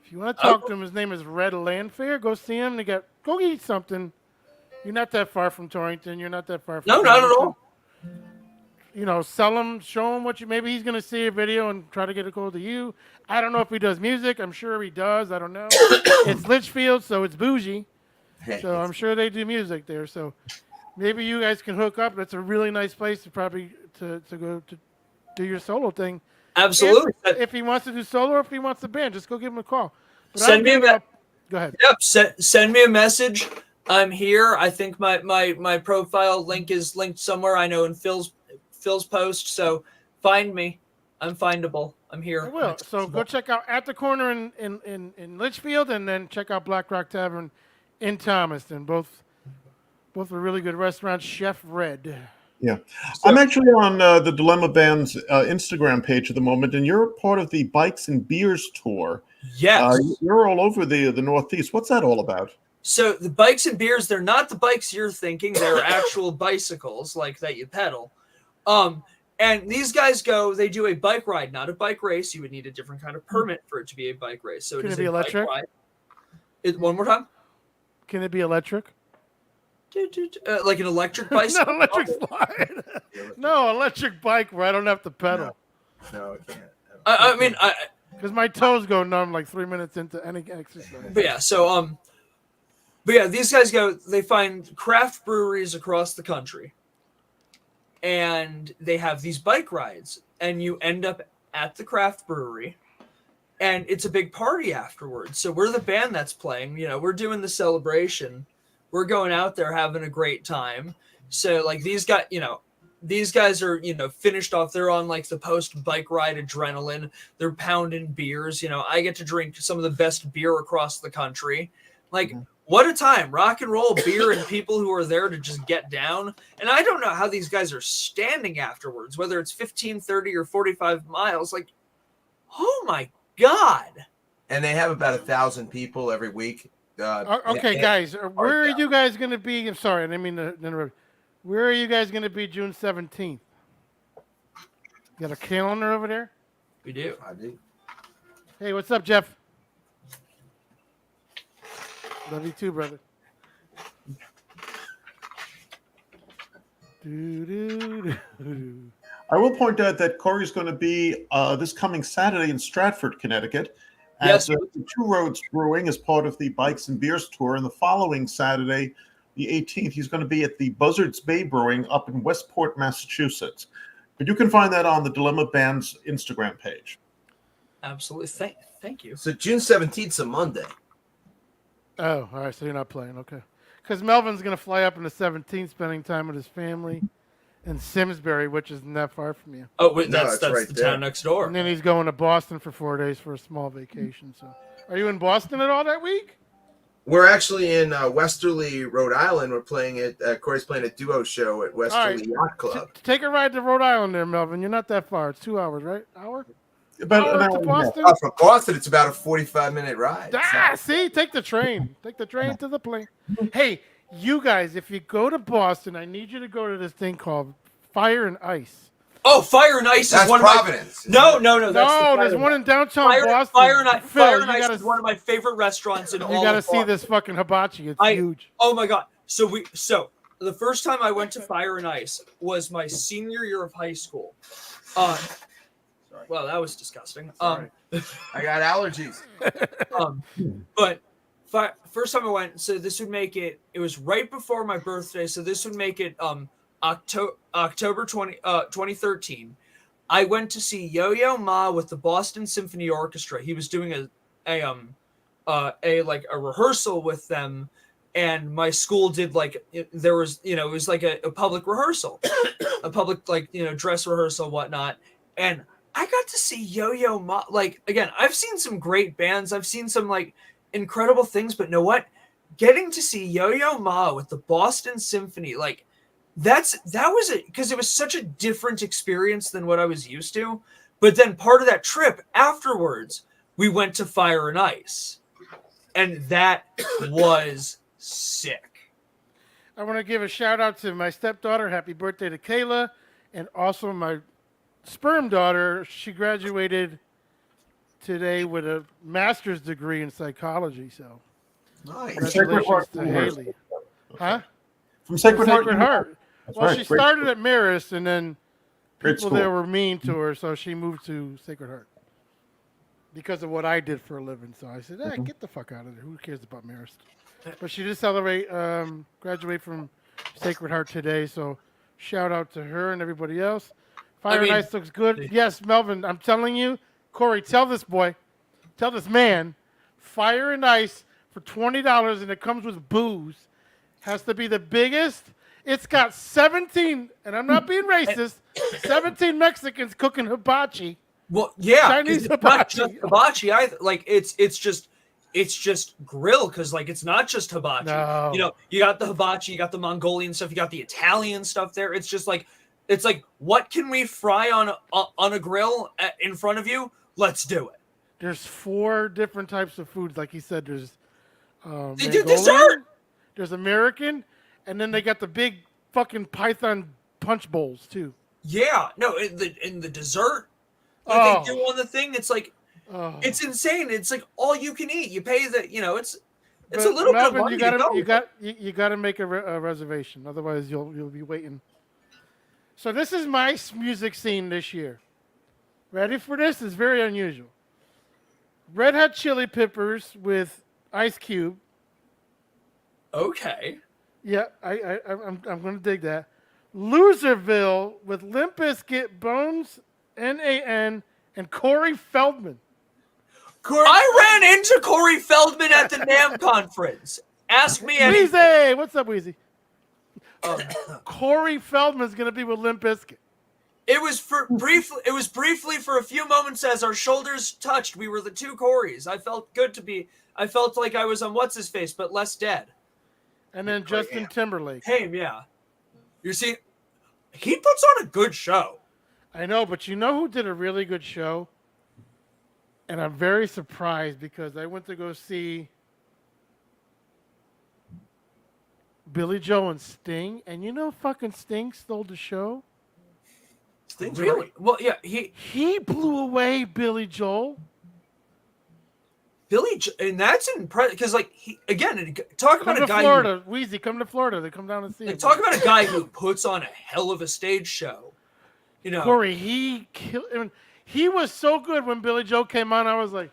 if you want to talk to him, his name is Red Landfair. Go see him. Go eat something. You're not that far from Torrington. You're not that far from No, not at all. Sell him, show him maybe he's going to see a video and try to get a hold of you. I don't know if he does music. I'm sure he does. I don't know. It's Litchfield, so it's bougie. So I'm sure they do music there. So maybe you guys can hook up. That's a really nice place to probably to go to do your solo thing. Absolutely. If he wants to do solo or if he wants to band, just go give him a call. But send me a Go ahead. Yep. Send me a message. I'm here. I think my profile link is linked somewhere. I know in Phil's post. So find me. I'm findable. I'm here. I will. So go check out At the Corner in Litchfield, and then check out Black Rock Tavern in Thomaston. Both are really good restaurants. Chef Red. Yeah. I'm actually on the Dilemma Band's Instagram page at the moment, and you're part of the Bikes and Beers tour. Yes. You're all over the Northeast. What's that all about? So the Bikes and Beers, they're not the bikes you're thinking. They're actual bicycles like that you pedal. And these guys they do a bike ride, not a bike race. You would need a different kind of permit for it to be a bike race. So Can it is it be a electric? bike ride. One more time. Can it be electric? Like an electric bicycle? No, electric slide. No, electric bike where I don't have to pedal. No, it can't. I mean, because my toes go numb like 3 minutes into any exercise. But yeah, these guys they find craft breweries across the country. And they have these bike rides, and you end up at the craft brewery, and it's a big party afterwards. So we're the band that's playing, we're doing the celebration. We're going out there having a great time. So like these guys are, finished off. They're on like the post bike ride adrenaline. They're pounding beers. I get to drink some of the best beer across the country. Like, what a time. Rock and roll, beer, and people who are there to just get down. And I don't know how these guys are standing afterwards, whether it's 15, 30, or 45 miles. Like, oh my God. And they have about 1,000 people every week. Okay, guys, where are you guys going to be? I'm sorry, I didn't mean to interrupt. Where are you guys going to be June 17th? You got a calendar over there? We do. I do. Hey, what's up, Jeff? Love you too, brother. I will point out that Corey's going to be this coming Saturday in Stratford, Connecticut. Yes. At Two Roads Brewing as part of the Bikes and Beers tour. And the following Saturday, the 18th, he's going to be at the Buzzards Bay Brewing up in Westport, Massachusetts. But you can find that on the Dilemma Band's Instagram page. Absolutely. Thank you. So June 17th is a Monday. Oh, all right. So you're not playing. Okay. Because Melvin's going to fly up on the 17th, spending time with his family in Simsbury, which isn't that far from you. Oh, wait, that's right the there. town next door. And then he's going to Boston for 4 days for a small vacation. So, are you in Boston at all that week? We're actually in Westerly, Rhode Island. We're playing Corey's playing a duo show at Westerly Yacht Club. Take a ride to Rhode Island there, Melvin. You're not that far. It's 2 hours, right? Hour? About an to hour and a half. Boston? From Boston, it's about a 45-minute ride. See? Take the train. Take the train to the plane. Hey, you guys, if you go to Boston, I need you to go to this thing called Fire and Ice. Oh, Fire and Ice That's is one Providence. of my... No. That's No, the there's one in downtown Boston. Fire and Phil, Ice is one of my favorite restaurants in all of You got to Boston. see this fucking hibachi. It's huge. Oh my god. So the first time I went to Fire and Ice was my senior year of high school. Well, that was disgusting. I got allergies. But first time I went, so this would make it. It was right before my birthday, so this would make it October 2013. I went to see Yo-Yo Ma with the Boston Symphony Orchestra. He was doing a rehearsal with them, and my school did there was it was like a public rehearsal, a public dress rehearsal, whatnot, and I got to see Yo-Yo Ma. Again, I've seen some great bands, I've seen some incredible things, but know what? Getting to see Yo-Yo Ma with the Boston Symphony, that was it, because it was such a different experience than what I was used to. But then part of that trip afterwards, we went to Fire and Ice, and that was sick. I want to give a shout out to my stepdaughter. Happy birthday to Kayla, and also my sperm daughter. She graduated today with a master's degree in psychology. So, Nice. congratulations to Haley. Huh? From Sacred Heart. That's Well, right. she Great started at Marist, and then Great people school. there were mean to her, so she moved to Sacred Heart because of what I did for a living. So I said, get the fuck out of there. Who cares about Marist? But she did graduate from Sacred Heart today, so shout out to her and everybody else. Fire and Ice looks good. Yes, Melvin, I'm telling you. Corey, tell this man, Fire and Ice for $20, and it comes with booze. Has to be the biggest. It's got 17, and I'm not being racist, 17 Mexicans cooking hibachi. Well, yeah, Chinese it's not hibachi. just hibachi either. It's just grill, because it's not just hibachi. No. You got the hibachi, you got the Mongolian stuff, you got the Italian stuff there. It's just it's what can we fry on a grill in front of you? Let's do it. There's 4 different types of foods, like he said. There's They do Mongolian, dessert. There's American, and then they got the big fucking python punch bowls too. Yeah, no, in the dessert that they do on the thing, it's it's insane. It's all you can eat. You pay it's a little Melvin, bit of money. you gotta make a reservation, otherwise you'll be waiting. So this is my music scene this year. Ready for this? It's very unusual. Red Hot Chili Peppers with Ice Cube. Okay. Yeah, I'm gonna dig that. Loserville with Limp Bizkit, Bones, N.A.N., and Corey Feldman. I ran into Corey Feldman at the NAMM conference. Ask me anything. Weezy, what's up, Weezy? Corey Feldman's gonna be with Limp Bizkit. It was briefly for a few moments as our shoulders touched. We were the two Coreys. I felt like I was on what's his face, but less dead. And then Justin Timberlake. Hey, yeah. You see, he puts on a good show. I know, but you know who did a really good show? And I'm very surprised because I went to go see Billy Joel and Sting, and you know fucking Sting stole the show? Sting's really? Well, yeah, he blew away Billy Joel. And that's impressive because, talk about a guy. Florida, Weezy, come to Florida. They come down and see. Talk about a guy who puts on a hell of a stage show. Corey, he killed. I mean, he was so good when Billy Joel came on. I was like,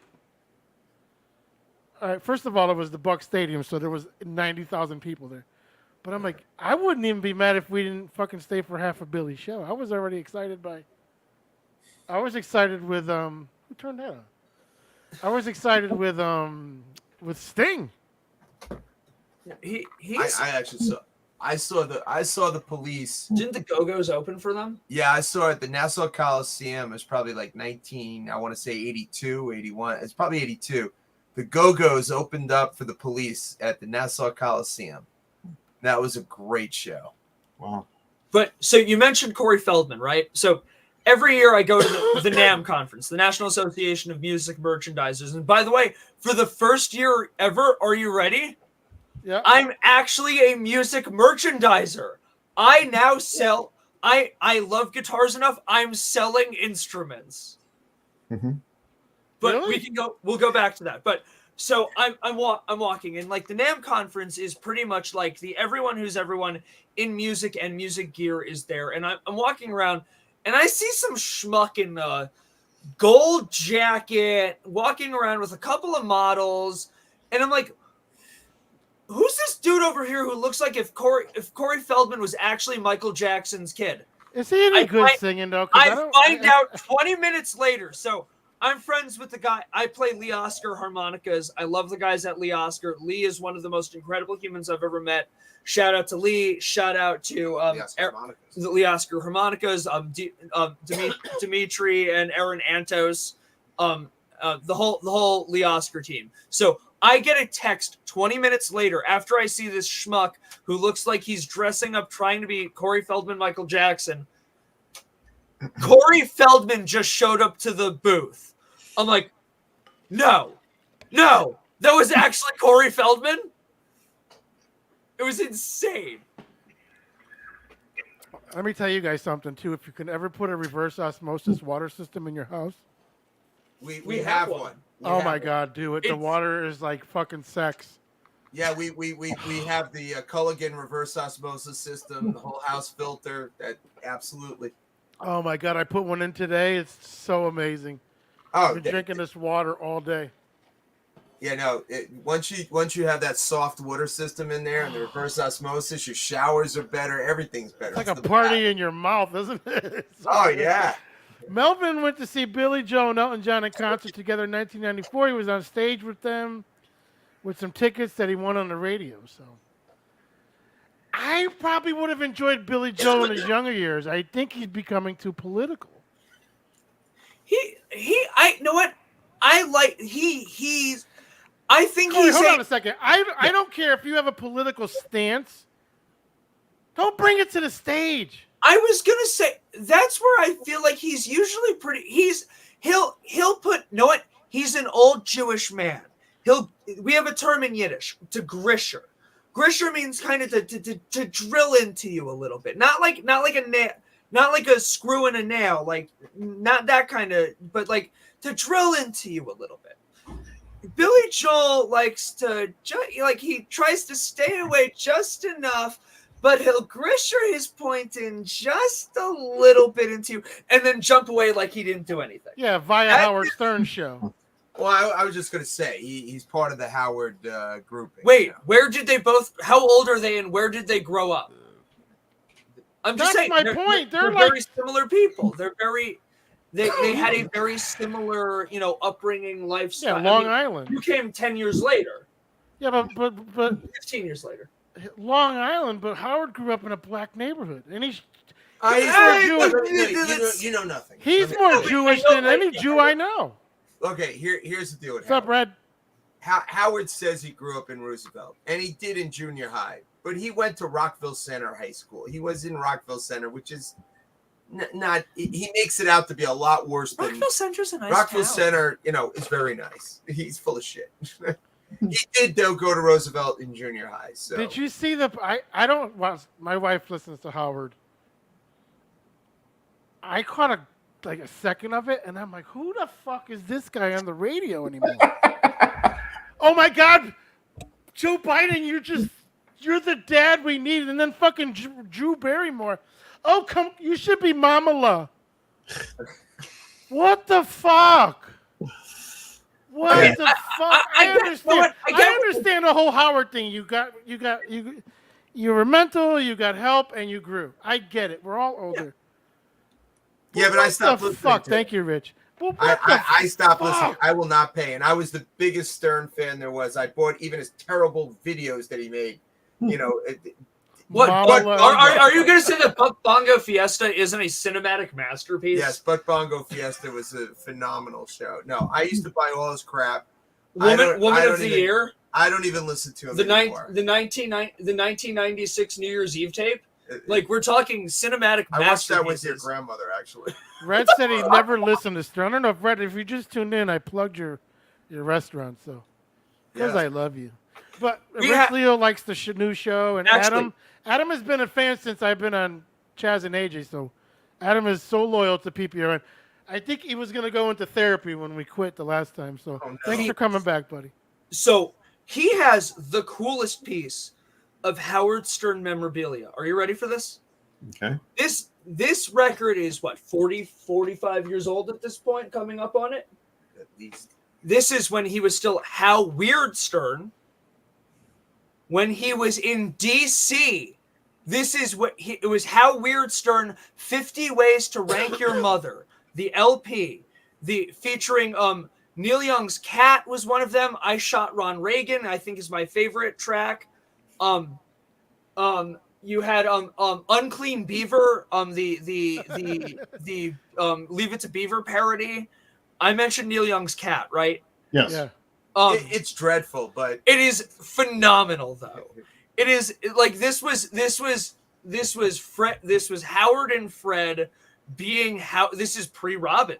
all right. First of all, it was the Buck Stadium, so there was 90,000 people there. But I'm like, I wouldn't even be mad if we didn't fucking stay for half of Billy's show. I was already excited with who turned that on? I was excited with Sting. I saw the Police. Didn't the Go-Go's open for them? Yeah, I saw it at the Nassau Coliseum. It was probably 82, 81. It's probably 82. The Go-Go's opened up for the Police at the Nassau Coliseum. That was a great show. Wow. But so you mentioned Corey Feldman, right? So every year I go to the NAMM conference, the National Association of Music Merchandisers. And by the way, for the first year ever, are you ready? Yeah. I'm actually a music merchandiser. I now sell I love guitars enough. I'm selling instruments. Mm-hmm. But Really? we'll go back to that. But so I'm walking, and like the NAMM conference is pretty much like the everyone who's everyone in music and music gear is there. And I'm walking around, and I see some schmuck in a gold jacket walking around with a couple of models, and I'm like, who's this dude over here who looks like if Corey Feldman was actually Michael Jackson's kid? Is he any good singing though? 'Cause I find out 20 minutes later. So I'm friends with the guy. I play Lee Oscar harmonicas. I love the guys at Lee Oscar. Lee is one of the most incredible humans I've ever met. Shout out to Lee. Shout out to the Lee Oscar harmonicas. Dimitri and Aaron Antos. The whole Lee Oscar team. So I get a text 20 minutes later after I see this schmuck who looks like he's dressing up trying to be Corey Feldman, Michael Jackson. Corey Feldman just showed up to the booth. I'm like, no, that was actually Corey Feldman. It was insane. Let me tell you guys something too. If you can ever put a reverse osmosis water system in your house, we have one. Oh my God, do it! The water is like fucking sex. Yeah, we have the Culligan reverse osmosis system, the whole house filter. That absolutely. Oh my God, I put one in today. It's so amazing. Oh, I've been drinking this water all day. Yeah, no. Once you have that soft water system in there and the reverse osmosis, your showers are better. Everything's better. It's like a party in your mouth, isn't it? Oh yeah. Melvin went to see Billy Joe and Elton John in concert together in 1994. He was on stage with them with some tickets that he won on the radio. So I probably would have enjoyed Billy Joe in his younger years. I think he's becoming too political. I know what? I think Corey, he's hold on a second. I don't care if you have a political stance. Don't bring it to the stage. I was gonna say that's where I feel like he's usually pretty. He'll put. Know what? He's an old Jewish man. We have a term in Yiddish to grisher. Grisher means kind of to drill into you a little bit. Not like a nail, not like a screw in a nail. Like not that kind of, but like to drill into you a little bit. Billy Joel likes to he tries to stay away just enough. But he'll grisher his point in just a little bit into, and then jump away like he didn't do anything. Yeah, via Howard Stern show. Well, I was just going to say, he's part of the Howard grouping. Wait, you know? Where did they both, how old are they and where did they grow up? I'm just saying. That's my point. They're like, very similar people. They had a very similar, upbringing, lifestyle. Yeah, Long Island. You came 10 years later. Yeah, but 15 years later. Long Island, but Howard grew up in a black neighborhood, and he's more Jewish. You know nothing. He's more Jewish than any Jew I know. Okay, here's the deal with What's up, Red? Howard says he grew up in Roosevelt, and he did in junior high, but he went to Rockville Center High School. He was in Rockville Center, which is not. He makes it out to be a lot worse than Rockville Center's a nice Rockville town. Center. Is very nice. He's full of shit. He did though go to Roosevelt in junior high. So did you see the? I don't. Well, my wife listens to Howard. I caught a second of it, and I'm like, who the fuck is this guy on the radio anymore? Oh my God, Joe Biden, you're the dad we need, and then fucking Drew Barrymore. Oh you should be Mamala. What the fuck? What the fuck? I understand. I understand the whole Howard thing. You were mental. You got help, and you grew. I get it. We're all older. Yeah, but I stopped listening. Fuck. To Thank you, Rich. Well, I stopped listening. I will not pay, and I was the biggest Stern fan there was. I bought even his terrible videos that he made. What are you going to say that Buck Bongo Fiesta isn't a cinematic masterpiece? Yes, Buck Bongo Fiesta was a phenomenal show. No, I used to buy all his crap. Woman of the Year. I don't even listen to him anymore. The 1996 New Year's Eve tape. Like we're talking cinematic. I watched that with your grandmother actually. Red said he never listened to Stern. I don't know if Red, if you just tuned in, I plugged your restaurant, so because I love you. But Rich Leo likes the new show, and Adam has been a fan since I've been on Chaz and AJ. So Adam is so loyal to PPRN. I think he was going to go into therapy when we quit the last time. So thanks for coming back, buddy. So he has the coolest piece of Howard Stern memorabilia. Are you ready for this? Okay. This record is what, 45 years old at this point, coming up on it? At least. This is when he was still How Weird Stern. When he was in DC, it was How Weird Stern, 50 Ways to Rank Your Mother, the LP, featuring Neil Young's Cat was one of them. I Shot Ron Reagan, I think is my favorite track. You had Unclean Beaver, the Leave It to Beaver parody. I mentioned Neil Young's Cat, right? Yes. Yeah. It's dreadful, but it is phenomenal though. It is like this was Howard and Fred being this is pre-Robin.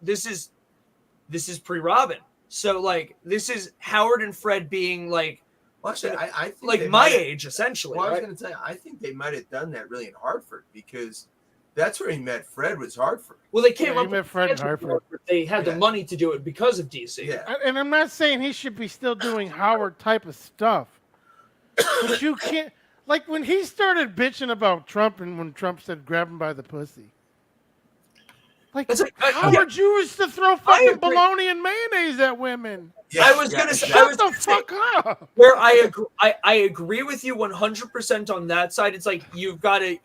This is pre-Robin. So like this is Howard and Fred being like, well, actually, I think like my age essentially. Well, I was right? going to tell you, I think they might have done that really in Hartford because that's where he met Fred, was Hartford. Well, they came up met with Fred in Hartford. They had the money to do it because of DC. Yeah. And I'm not saying he should be still doing Howard type of stuff, but you can't. Like when he started bitching about Trump and when Trump said grab him by the pussy. Like Howard, you used to throw fucking bologna and mayonnaise at women. Yeah, I was gonna say, Shut the fuck up. Where I agree with you 100% on that side. It's like you've got to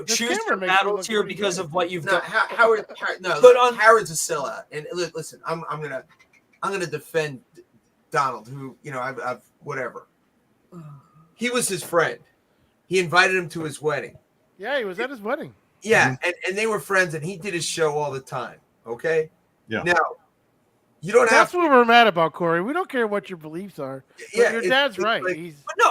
choose your battles here because of what you've done. Howard's a sellout. And listen, I'm gonna defend Donald, who I've whatever. He was his friend. He invited him to his wedding. Yeah, he was at his wedding. Yeah, and they were friends, and he did his show all the time. Okay. Yeah. Now, you don't have. That's what we're mad about, Corey. We don't care what your beliefs are. Yeah, your dad's right. But no,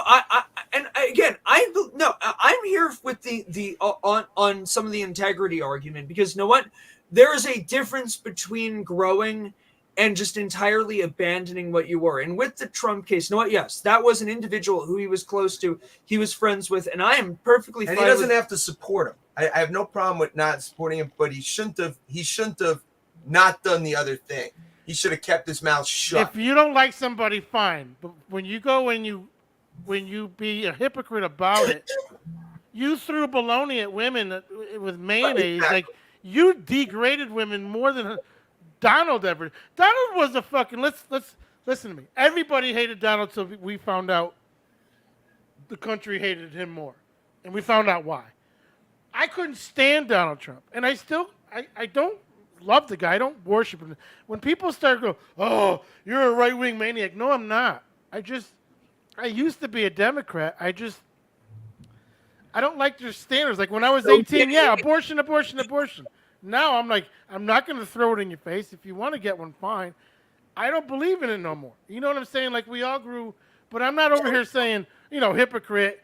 I'm here with the on some of the integrity argument because you know what? There is a difference between growing and just entirely abandoning what you were. And with the Trump case, you know what? Yes, that was an individual who he was close to, he was friends with, and I am perfectly fine. And he doesn't have to support him. I have no problem with not supporting him, but he shouldn't have not done the other thing. He should have kept his mouth shut. If you don't like somebody, fine. But when you go and when you be a hypocrite about it, you threw bologna at women with mayonnaise. Like you degraded women more than Donald ever. Donald was a fucking. Let's listen to me. Everybody hated Donald till we found out the country hated him more, and we found out why. I couldn't stand Donald Trump, and I don't love the guy. I don't worship him. When people start going, "Oh, you're a right-wing maniac," no, I'm not. I used to be a Democrat. I don't like their standards. Like when I was 18, yeah, abortion. Now I'm like, I'm not going to throw it in your face. If you want to get one, fine. I don't believe in it no more. You know what I'm saying? Like we all grew, but I'm not over here saying, hypocrite.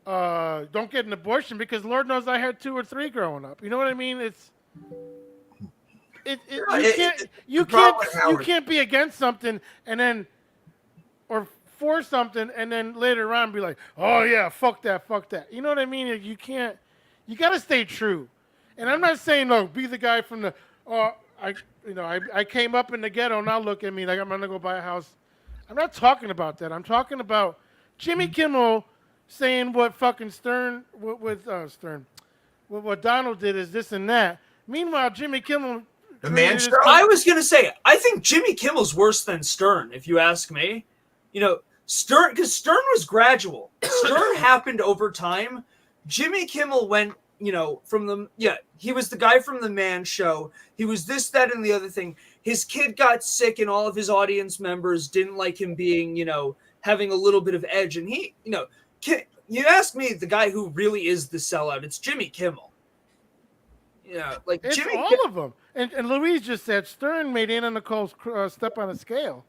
Don't get an abortion because Lord knows I had 2 or 3 growing up. You know what I mean? You can't be against something and then or for something and then later on be like, oh yeah, fuck that. You know what I mean? You can't. You got to stay true. And I'm not saying be the guy from the I came up in the ghetto. Now look at me like I'm gonna go buy a house. I'm not talking about that. I'm talking about Jimmy Kimmel saying what fucking Stern with what Donald did is this and that. Meanwhile, Jimmy Kimmel. The man show. I was gonna say, I think Jimmy Kimmel's worse than Stern, if you ask me. Stern, because Stern was gradual. Stern happened over time. Jimmy Kimmel went, he was the guy from the Man Show. He was this, that, and the other thing. His kid got sick, and all of his audience members didn't like him being, having a little bit of edge. And he, you ask me, the guy who really is the sellout, it's Jimmy Kimmel. It's Jimmy all of them. And Louise just said Stern made Anna Nicole step on a scale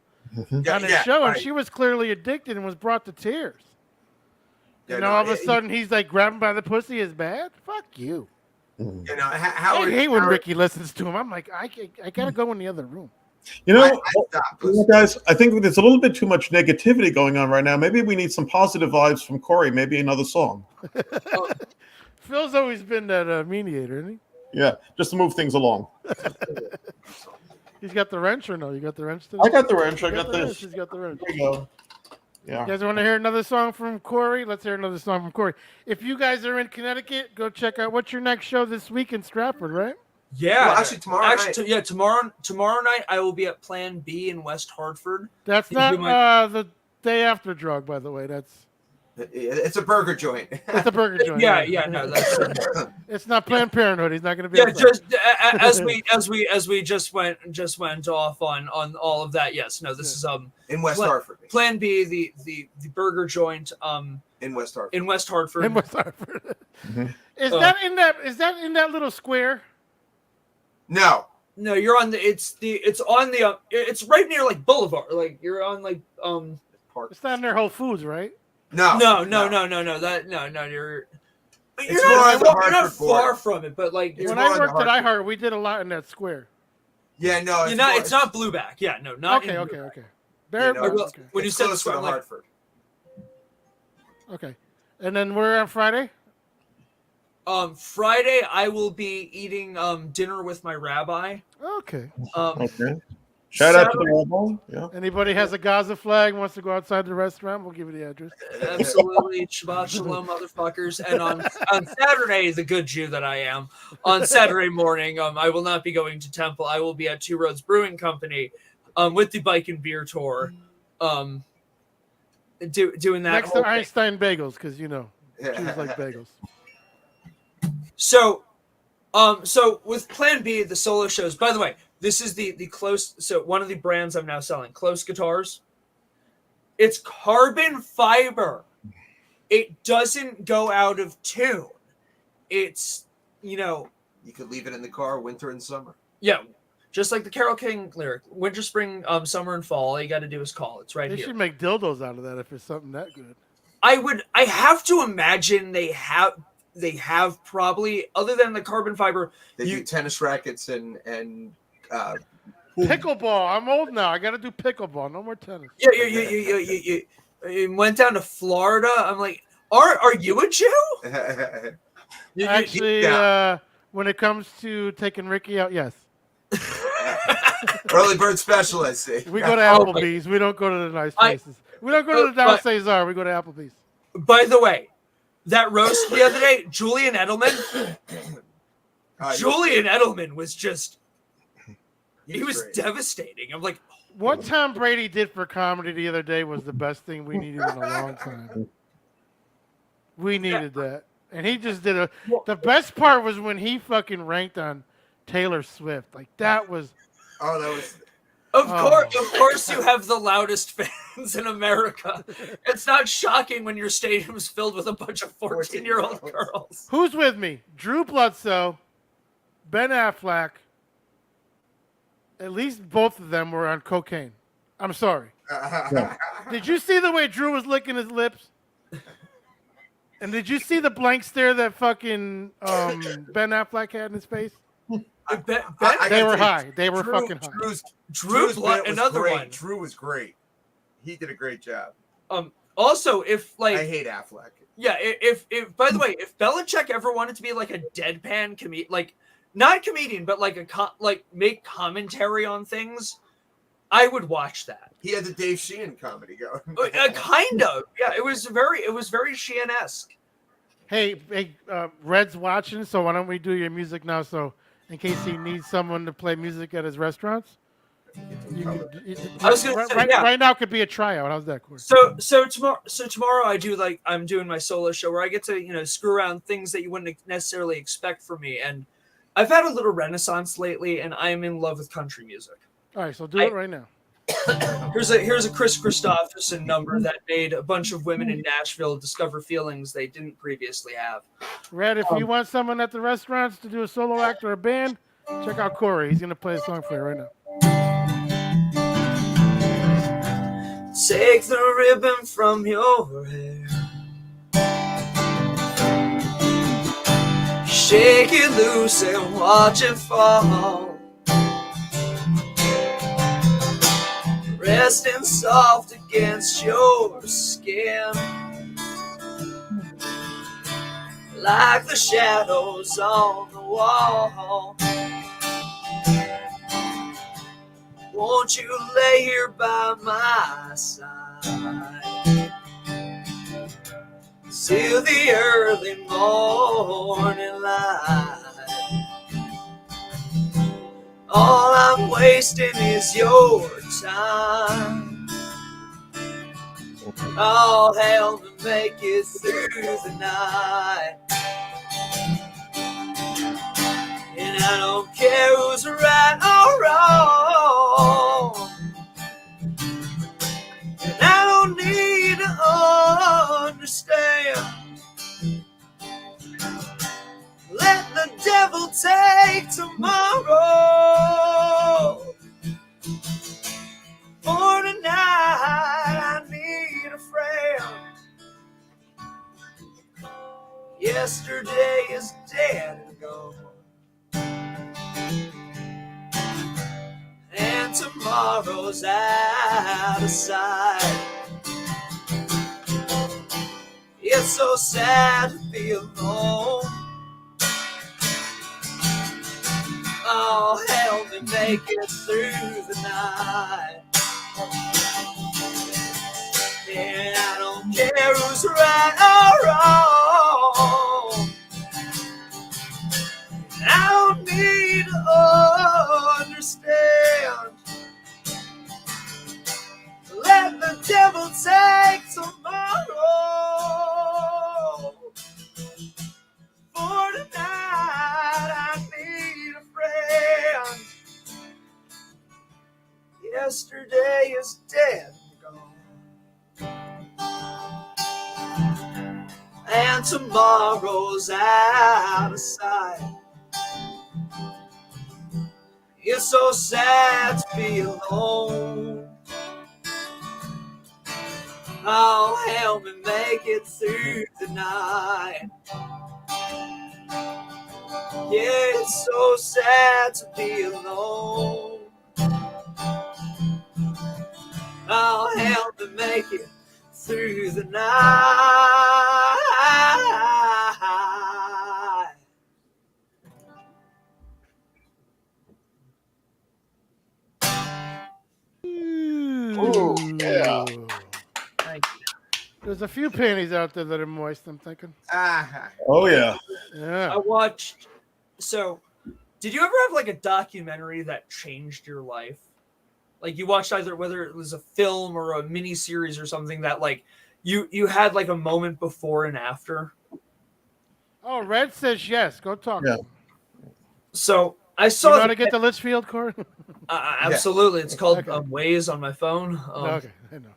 on his show, and she was clearly addicted and was brought to tears. All of a sudden he's like grabbing by the pussy is bad. Fuck you. I hate when Ricky listens to him. I'm like, I gotta go in the other room. Guys, I think there's a little bit too much negativity going on right now. Maybe we need some positive vibes from Corey. Maybe another song. Phil's always been that mediator, isn't he? Yeah, just to move things along. He's got the wrench or no? You got the wrench today? I got the wrench. I You got the this. wrench, He's got the wrench. There you go. Yeah. You guys want to hear another song from Corey? Let's hear another song from Corey. If you guys are in Connecticut, go check out. What's your next show this week in Stratford, right? Yeah, Well, actually, tomorrow night. Tomorrow night I will be at Plan B in West Hartford. That's You not the day after drug, by the way. It's a burger joint. It's a burger joint. Yeah, no, that's It's not Planned Parenthood. He's not going to be. yeah. upset. Just as we just went off on all of that. Yes, no, this is In West Hartford. Plan B, the burger joint In West Hartford. in West Hartford. In West Hartford. Is that in that little square? No. No, you're on it's right near like Boulevard. Like you're on like Park. It's not near Whole Foods, right? No. No, no. You're It's more on the you're not Hartford far border. from it, but like It's When more I on the worked at Hartford. iHeart, we did a lot in that square. Yeah, no. you're not. It's not Blueback. Yeah, no, not. Okay. in Okay. Blueback. Okay. You know, Okay. When you It's said close to the the like, Hartford. Okay. And then we're on Friday. Friday I will be eating dinner with my rabbi. Okay. Okay. Shout out to the Robo. Yeah. Anybody has a Gaza flag wants to go outside the restaurant? We'll give you the address. Absolutely, Shabbat Shalom, motherfuckers. And on Saturday, the good Jew that I am, on Saturday morning, I will not be going to Temple. I will be at Two Roads Brewing Company, with the bike and beer tour, doing that. Next whole to thing. Einstein Bagels, because Jews like bagels. So with Plan B, the solo shows. By the way, this is the Close. So one of the brands I'm now selling, Close Guitars. It's carbon fiber. It doesn't go out of tune. It's You could leave it in the car winter and summer. yeah, just like the Carole King lyric: winter, spring, summer, and fall. All you got to do is call. It's right They here. should make dildos out of that if it's something that good. I have to imagine they have probably, other than the carbon fiber. They do tennis rackets and Pickleball. I'm old now. I got to do pickleball. No more tennis. Yeah, you went down to Florida. I'm like, are you a Jew? Actually, yeah. When it comes to taking Ricky out, yes. Early bird special, I see. We go to Applebee's. We don't go to the nice places. We don't go to the Down Cesar. We go to Applebee's. By the way, that roast the other day, Julian Edelman. Julian Edelman was just. He was great. devastating. I'm like, What Tom Brady did for comedy the other day was the best thing we needed in a long time. We needed that. And he just did the best part was when he fucking ranked on Taylor Swift. Like that was. Oh, that was. Of course, you have the loudest fans in America. It's not shocking when your stadium's filled with a bunch of 14-year-old girls. Who's with me? Drew Bledsoe, Ben Affleck. At least both of them were on cocaine. I'm sorry. Did you see the way Drew was licking his lips? And did you see the blank stare that fucking Ben Affleck had in his face? They were high. They were fucking high. Drew's another great. one. Drew was great. He did a great job. Also, if like I hate Affleck. Yeah, if by the way, if Belichick ever wanted to be like a deadpan comedian, like not comedian, but like make commentary on things, I would watch that. He had the Dave Sheehan comedy going. Kind of, yeah. It was very Sheehan-esque. Hey, Red's watching, so why don't we do your music now? So, in case he needs someone to play music at his restaurants, I was gonna say, yeah. Right now could be a tryout. How's that, Corey? So tomorrow I'm doing my solo show where I get to screw around things that you wouldn't necessarily expect from me, and I've had a little renaissance lately, and I am in love with country music. All right, so do it right now. Here's a Chris Christopherson number that made a bunch of women in Nashville discover feelings they didn't previously have. Red, if you want someone at the restaurants to do a solo act or a band, check out Corey. He's gonna play a song for you right now. Take the ribbon from your hair, shake it loose and watch it fall. Resting soft against your skin. like the shadows on the wall. Won't you lay here by my side till the early morning light? All I'm wasting is your time. I'll help me make it through the night. And I don't care who's right or wrong. And I don't need to understand. Let the devil take tomorrow. For tonight I need a friend. Yesterday is dead and gone, and tomorrow's out of sight. It's so sad to be alone. Oh, help me make it through the night. And I don't care who's right or wrong. I don't need to understand. Let the devil take tomorrow. For tonight I need a friend. Yesterday is dead and gone, and tomorrow's out of sight. It's so sad to be alone. Oh, help me make it through the night. Yeah, it's so sad to be alone. Oh, help me make it through the night. Oh, yeah. Thank you. There's a few panties out there that are moist, I'm thinking. Oh, yeah. Yeah. I watched. So, did you ever have like a documentary that changed your life? Like you watched either whether it was a film or a mini series or something that like you had like a moment before and after. Oh, Red says yes. Go talk. Yeah. So I You saw know how to get to Litchfield, Corey? absolutely. It's called Okay. Waze on my phone. Okay, I know.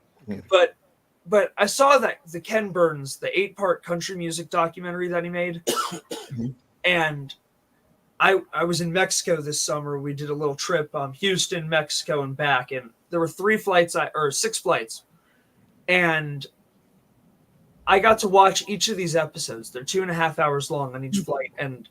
But I saw that the Ken Burns, the 8-part country music documentary that he made, and I was in Mexico this summer. We did a little trip, Houston, Mexico, and back, and there were 6 flights, and I got to watch each of these episodes. They're 2.5 hours long on each flight, and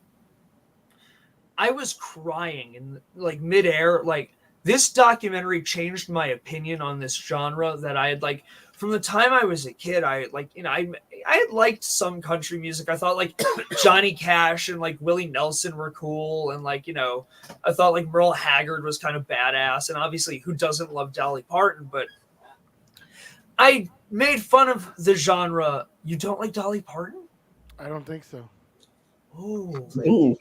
I was crying in like midair. Like this documentary changed my opinion on this genre that I had like from the time I was a kid. I had liked some country music. I thought like Johnny Cash and like Willie Nelson were cool, and like I thought like Merle Haggard was kind of badass, and obviously who doesn't love Dolly Parton? But I made fun of the genre. You don't like Dolly Parton? I don't think so. Oh, Ooh.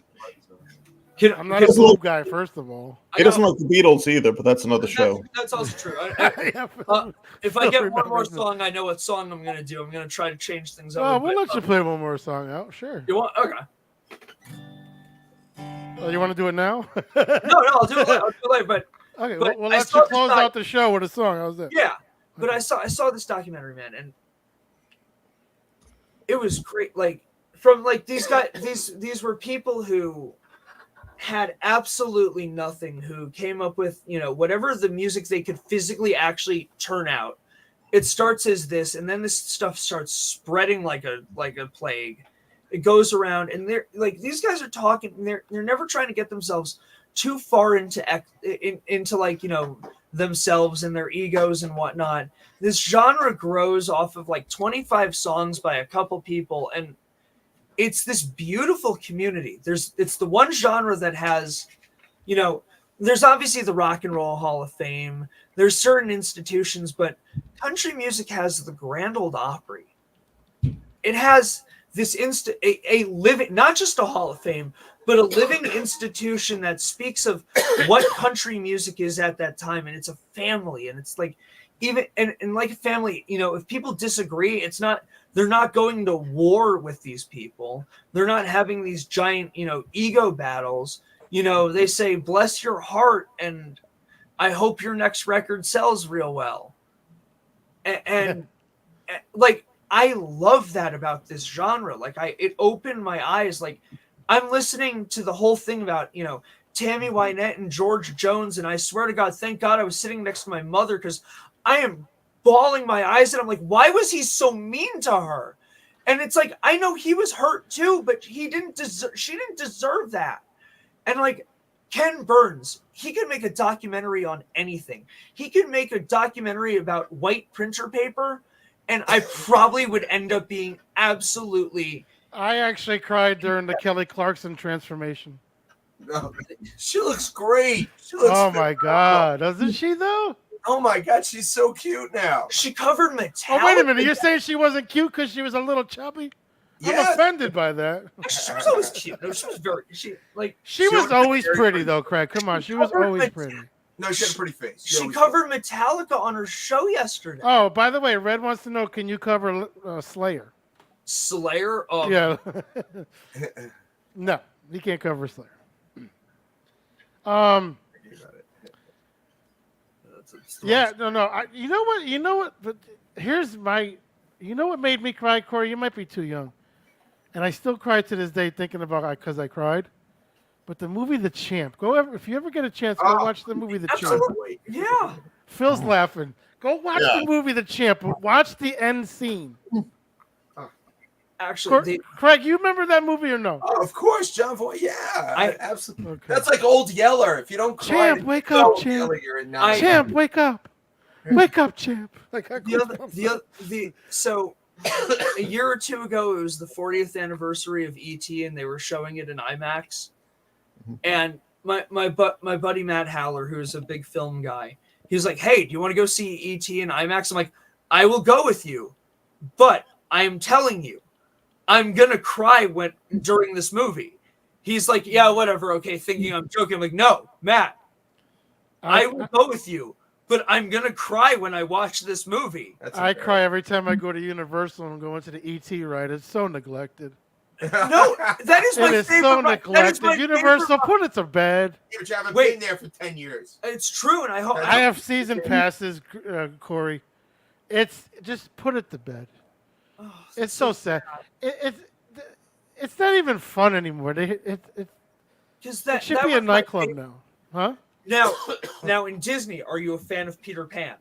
I'm not a Globe guy, first of all. He doesn't like the Beatles either, but that's another show. That's also true. Yeah, If I get one more remember. song, I know what song I'm going to do. I'm going to try to change things up. Oh, we'll let you play one more song out. Sure. You want? Okay. Oh, you want to do it now? No, I'll do it later. But Okay, but we'll I let saw you this close out the show with a song. How's that? yeah, but I saw this documentary, man, and it was great. Like from like these guys, these were people who had absolutely nothing, who came up with whatever the music they could physically actually turn out. It starts as this, and then this stuff starts spreading like a plague. It goes around, and they're like these guys are talking. And they're never trying to get themselves too far into like themselves and their egos and whatnot. This genre grows off of like 25 songs by a couple people, and it's this beautiful community. It's the one genre that has, you know, there's obviously the Rock and Roll Hall of Fame. There's certain institutions, but country music has the Grand Ole Opry. It has this a living, not just a Hall of Fame, but a living institution that speaks of what country music is at that time. And it's a family, and it's like, even and like a family, you know, if people disagree, they're not going to war with these people. They're not having these giant, you know, ego battles. You know, they say, bless your heart, and I hope your next record sells real well. And like, I love that about this genre. Like, it opened my eyes. Like, I'm listening to the whole thing about, you know, Tammy Wynette and George Jones, and I swear to God, thank God I was sitting next to my mother, because I am bawling my eyes, and I'm like, why was he so mean to her? And it's like, I know he was hurt too, but she didn't deserve that. And like, Ken Burns, he could make a documentary on anything. He could make a documentary about white printer paper, and I probably would end up being absolutely. I actually cried during the Kelly Clarkson transformation. No, she looks great. Oh my God, doesn't she though? Oh my God, she's so cute now. She covered Metallica. Oh, wait a minute. You're saying she wasn't cute because she was a little chubby? Yeah. I'm offended by that. She was always cute. No, she was very. She was always pretty though, Craig. Come on, she was always pretty. No, she had a pretty face. She covered Metallica on her show yesterday. Oh, by the way, Red wants to know: can you cover Slayer? Slayer? Oh. Yeah. No, he can't cover Slayer. Yeah, no. You know what? But here's my. You know what made me cry, Corey? You might be too young, and I still cry to this day thinking about because I cried. But the movie The Champ. If you ever get a chance, go watch the movie The Champ. Absolutely. Yeah. Phil's laughing. Go watch the movie The Champ. Watch the end scene. Actually, Craig, you remember that movie or no? Oh, of course, John Boy. Yeah, I absolutely. Okay. That's like Old Yeller. If you don't cry, Champ, wake up, Champ. Champ, wake up. Wake up, Champ. Like so a year or two ago, it was the 40th anniversary of E.T. and they were showing it in IMAX. And my buddy Matt Haller, who's a big film guy, he was like, "Hey, do you want to go see E.T. in IMAX?" I'm like, "I will go with you, but I am telling you, I'm gonna cry during this movie." He's like, "Yeah, whatever, okay," thinking I'm joking. I'm like, "No, Matt, I will go with you, but I'm gonna cry when I watch this movie." I cry every time I go to Universal and go into the ET ride. It's so neglected. No, that is my favorite. It is so neglected. Universal, put it to bed. But you haven't been there for 10 years. It's true, and I hope I have season passes, Corey. It's just put it to bed. Oh, it's so sad. It's not even fun anymore. It should be a nightclub now, huh? Now in Disney, are you a fan of Peter Pan?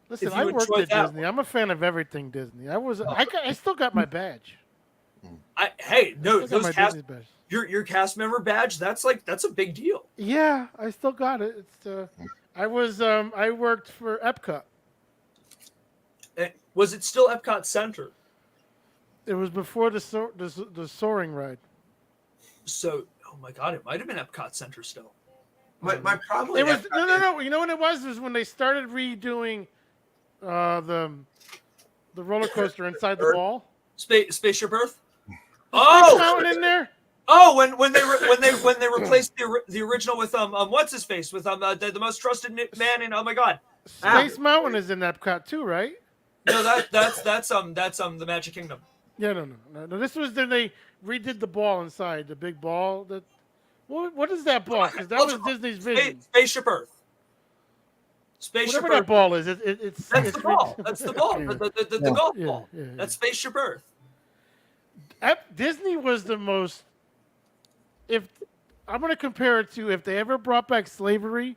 Listen, I worked at Disney. I'm a fan of everything Disney. I still got my badge. Those your cast member badge, that's a big deal. Yeah, I still got it. It's I worked for Epcot. Was it still Epcot Center? It was before the soaring ride. So, oh my God, it might have been Epcot Center still. My problem. It was no. You know what it was? It was when they started redoing the roller coaster inside the ball. Spaceship Earth. Oh, Mountain in there. Oh, when they replaced the original with what's his face with the most trusted man in, oh my God, Space Mountain is in Epcot too, right? No, that's the Magic Kingdom. Yeah, no. This was then they redid the ball inside, the big ball. That what is that ball? Because that was Disney's vision. Spaceship Earth. Whatever that ball is, that's the ball. That's the ball. The golf ball. Yeah. That's Spaceship Earth. Disney was the most. If I'm going to compare it to if they ever brought back slavery,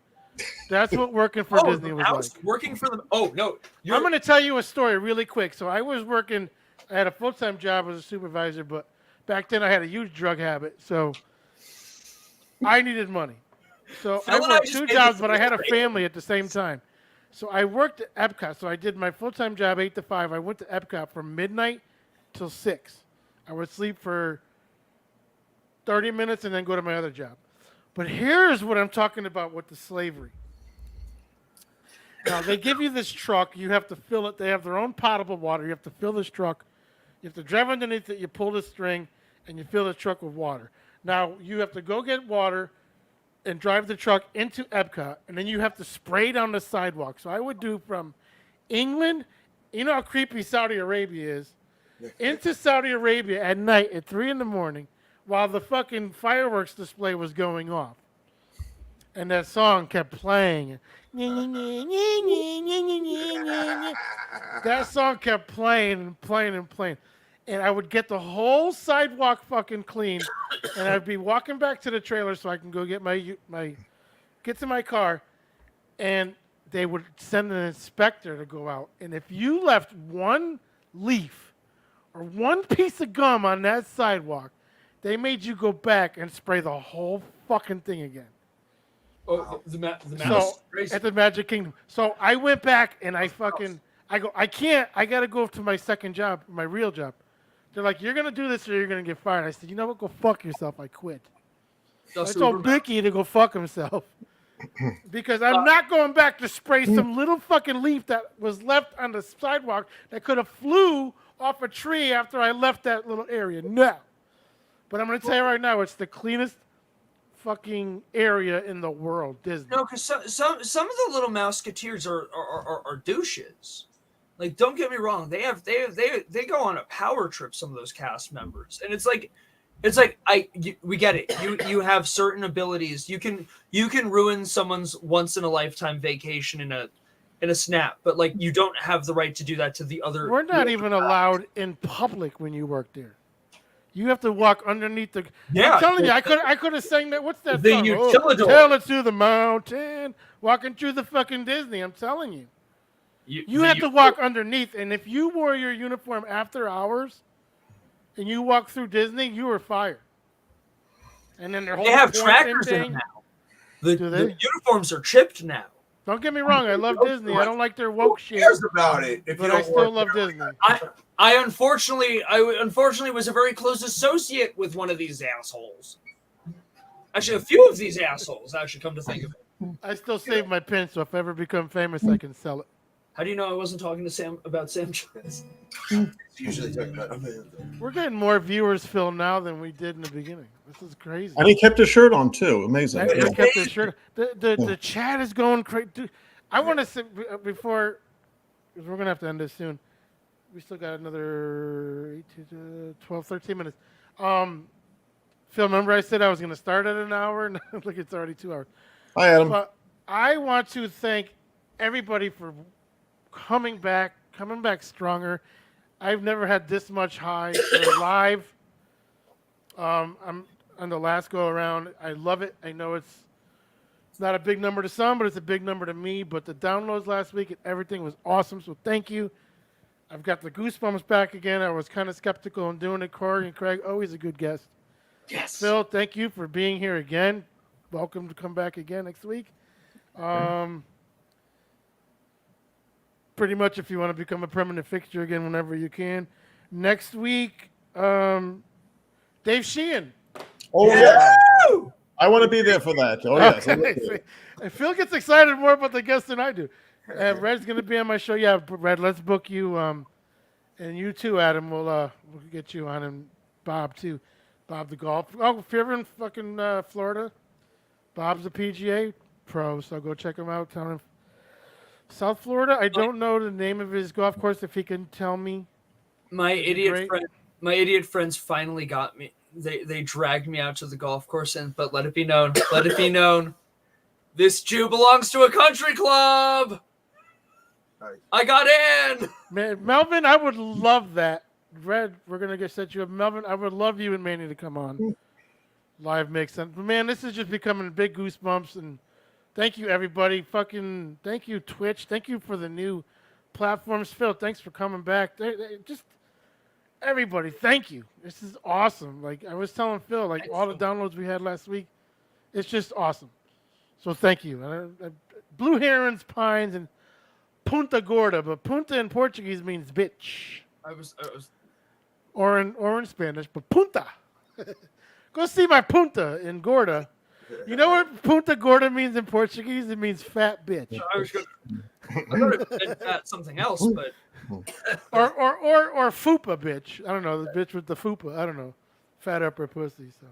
that's what working for Disney was like. Working for them. Oh no! I'm going to tell you a story really quick. So I was working. I had a full-time job as a supervisor, but back then I had a huge drug habit, so I needed money. So I worked two jobs, but I had a family at the same time. So I worked at Epcot. So I did my full-time job 8 to 5. I went to Epcot from midnight till 6. I would sleep for 30 minutes and then go to my other job. But here's what I'm talking about with the slavery. Now, they give you this truck. You have to fill it. They have their own potable water. You have to fill this truck. You have to drive underneath it. You pull the string, and you fill the truck with water. Now, you have to go get water and drive the truck into Epcot, and then you have to spray down the sidewalk. So I would do from England, you know how creepy Saudi Arabia is, into Saudi Arabia at night at 3 a.m. while the fucking fireworks display was going off. And that song kept playing. That song kept playing and playing and playing. And I would get the whole sidewalk fucking clean. And I'd be walking back to the trailer so I can go get get to my car. And they would send an inspector to go out. And if you left one leaf or one piece of gum on that sidewalk, they made you go back and spray the whole fucking thing again. Oh, the So at the Magic Kingdom. So I went back and I gotta go to my second job, my real job. They're like, you're gonna do this or you're gonna get fired. I said, you know what? Go fuck yourself. I quit. I told Mickey to go fuck himself because I'm not going back to spray some little fucking leaf that was left on the sidewalk that could have flew off a tree after I left that little area. No. But I'm gonna tell you right now, it's the cleanest fucking area in the world, Disney. No, because some of the little Mouseketeers are douches. Like, don't get me wrong, they go on a power trip. Some of those cast members, and it's like we get it. You have certain abilities. You can ruin someone's once in a lifetime vacation in a snap, but like you don't have the right to do that to the other. We're not even allowed in public when you work there. You have to walk underneath the. Yeah, I'm telling you, I could have sang that. What's that song? Tell it to the mountain, walking through the fucking Disney. I'm telling you, you have to walk underneath. And if you wore your uniform after hours, and you walk through Disney, you were fired. And then they have trackers in them now. The uniforms are chipped now. Don't get me wrong, I love Disney. I don't like their woke shit. Who cares about it? But I still love Disney. I unfortunately was a very close associate with one of these assholes. Actually, a few of these assholes. I should come to think of it. I still save my pin, so if I ever become famous, I can sell it. How do you know I wasn't talking to Sam about Sam Jones? Usually talking about Amanda. We're getting more viewers, Phil, now than we did in the beginning. This is crazy. And he kept his shirt on too. Amazing. He kept his shirt. The chat is going crazy. Dude, I want to say before, because we're gonna have to end this soon. We still got another 12, 13 minutes. Phil, remember I said I was gonna start at an hour, and look, it's already 2 hours. Hi, Adam. But I want to thank everybody for coming back stronger. I've never had this much high live. I'm on the last go around. I love it. I know it's not a big number to some, but it's a big number to me. But the downloads last week and everything was awesome. So thank you. I've got the goosebumps back again. I was kind of skeptical on doing it. Corey and Craig, always a good guest. Yes. Phil, thank you for being here again. Welcome to come back again next week. Pretty much if you want to become a permanent fixture again whenever you can. Next week, Dave Sheehan. Oh, yeah. I want to be there for that. Oh, yes. Okay. Phil gets excited more about the guests than I do. Red's going to be on my show. Yeah, Red, let's book you. And you too, Adam. We'll get you on, and Bob too. Bob the golf. Oh, if you're ever in fucking Florida, Bob's a PGA pro, so go check him out. Down in South Florida. I don't know the name of his golf course. If he can tell me. My idiot friends finally got me. They dragged me out to the golf course, but let it be known, this Jew belongs to a country club. I got in. Man, Melvin, I would love that. Red, we're gonna set you up. Melvin, I would love you and Manny to come on. Live makes sense. But man, this is just becoming big goosebumps, and thank you everybody. Fucking thank you, Twitch. Thank you for the new platforms. Phil, thanks for coming back. Just everybody, thank you. This is awesome. Like I was telling Phil, like all the downloads we had last week, it's just awesome. So thank you. Blue Herons, Pines, and Punta Gorda, but Punta in Portuguese means bitch. or in Spanish, but punta. Go see my punta in Gorda. You know what Punta Gorda means in Portuguese? It means fat bitch. I was going to meant that something else, but Or fupa bitch. I don't know, the bitch with the fupa. I don't know, fat upper pussy. So,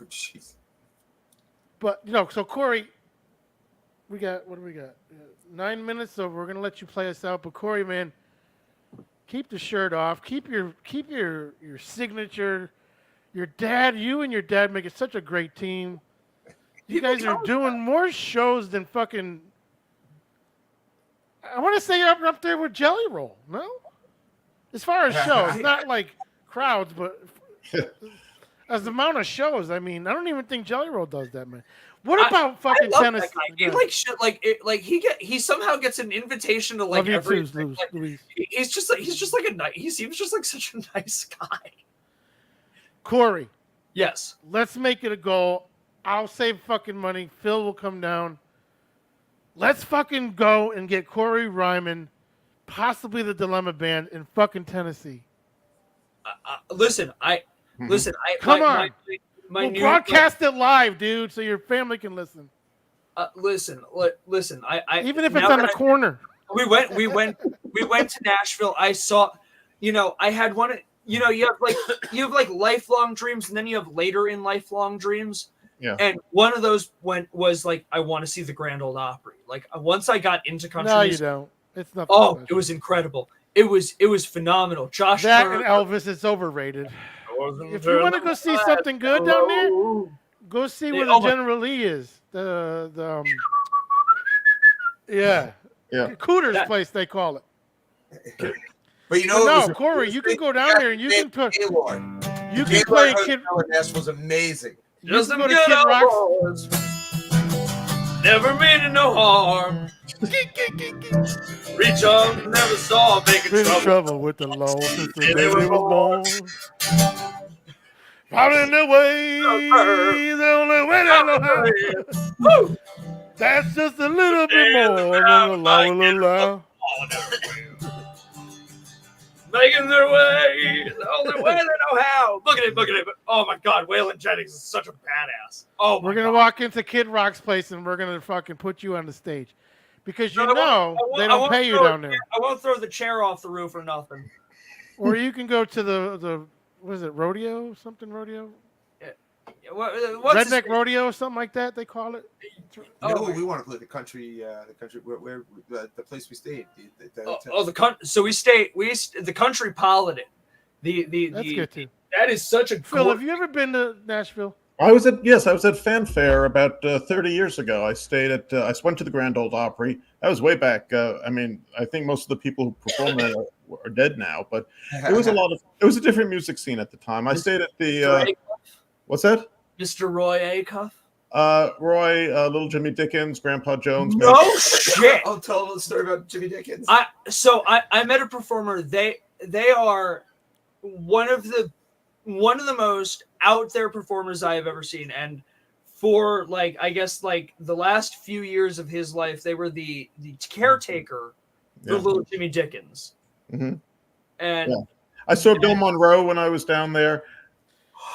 Oh, jeez. but so Corey, what do we got? 9 minutes, so we're gonna let you play us out. But Corey, man, keep the shirt off. Keep your signature. You and your dad make it such a great team. You guys are doing more shows than fucking. I want to say you're up there with Jelly Roll. No, as far as shows, not like crowds, but as the amount of shows. I mean, I don't even think Jelly Roll does that, man. What about fucking Tennessee? He like shit. He somehow gets an invitation to like everything. He's just like a nice. He seems just like such a nice guy. Corey, yes, let's make it a goal. I'll save fucking money. Phil will come down. Let's fucking go and get Corey Rieman, possibly the Dilemma Band in fucking Tennessee. Listen. Come on. We'll broadcast it live, dude, so your family can listen. Listen. Even if it's on the corner. We went to Nashville. I saw, I had one. You have like lifelong dreams, and then you have later in lifelong dreams. Yeah. And one of those was like, I want to see the Grand Ole Opry. Like once I got into country no, music, you don't. It's not. Oh, it was incredible. It was phenomenal. Josh that Turner, and Elvis is overrated. If you want to go see something good down there, go see where the General Lee is. Yeah. Cooter's place, they call it. But Corey, you can go down there and you can put. You can Gaylord play Hotel Kid. in Nashville's amazing. You can go to Kid Rock's. Never meaning no harm. Reach on, never saw making Been in trouble. trouble with the law since the day they was born. Out in the way, the only way they know how. That's just a little bit more than the law will allow. Making their way, the only way they know how. Look at it. Oh my God, Waylon Jennings is such a badass. Oh, we're gonna walk into Kid Rock's place and we're gonna fucking put you on the stage, because they don't pay you down there. I won't throw the chair off the roof or nothing. Or you can go to the what is it, rodeo? Redneck rodeo or something like that. They call it. No, we want to play the country where the place we stayed. So we stayed. The Country Politan. That's good too. That is such a. Phil, have you ever been to Nashville? I was at Fanfare about 30 years ago. I stayed at I went to the Grand Ole Opry. That was way back. I think most of the people who performed there are dead now, but it was a different music scene at the time. I stayed at the what's that? Mr. Roy Acuff. Roy, Little Jimmy Dickens, Grandpa Jones. No shit. I'll tell the story about Jimmy Dickens. I met a performer. They are one of the most out there performers I have ever seen, and for the last few years of his life, they were the caretaker for Little Jimmy Dickens. Mm-hmm. And I saw Bill Monroe when I was down there.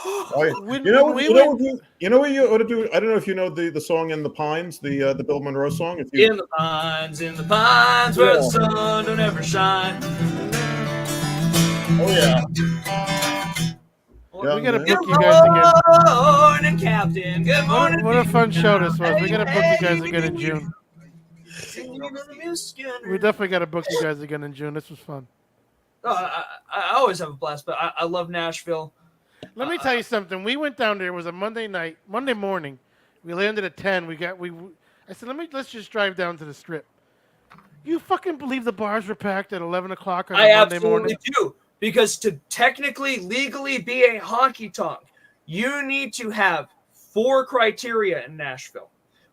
You know what you ought to do? I don't know if you know the song "In the Pines," the Bill Monroe song. In the pines, where the sun don't ever shine. Oh yeah. We gotta book you guys again. Morning, Captain. Good morning. What a fun show this was. We gotta book you guys again in June. We definitely gotta book you guys again in June. This was fun. I always have a blast, but I love Nashville. Let me tell you something. We went down there. It was a Monday morning. We landed at 10. I said, let's just drive down to the Strip. You fucking believe the bars were packed at 11 o'clock on a Monday morning? I absolutely do. Because to technically, legally be a honky tonk, you need to have 4 criteria in Nashville.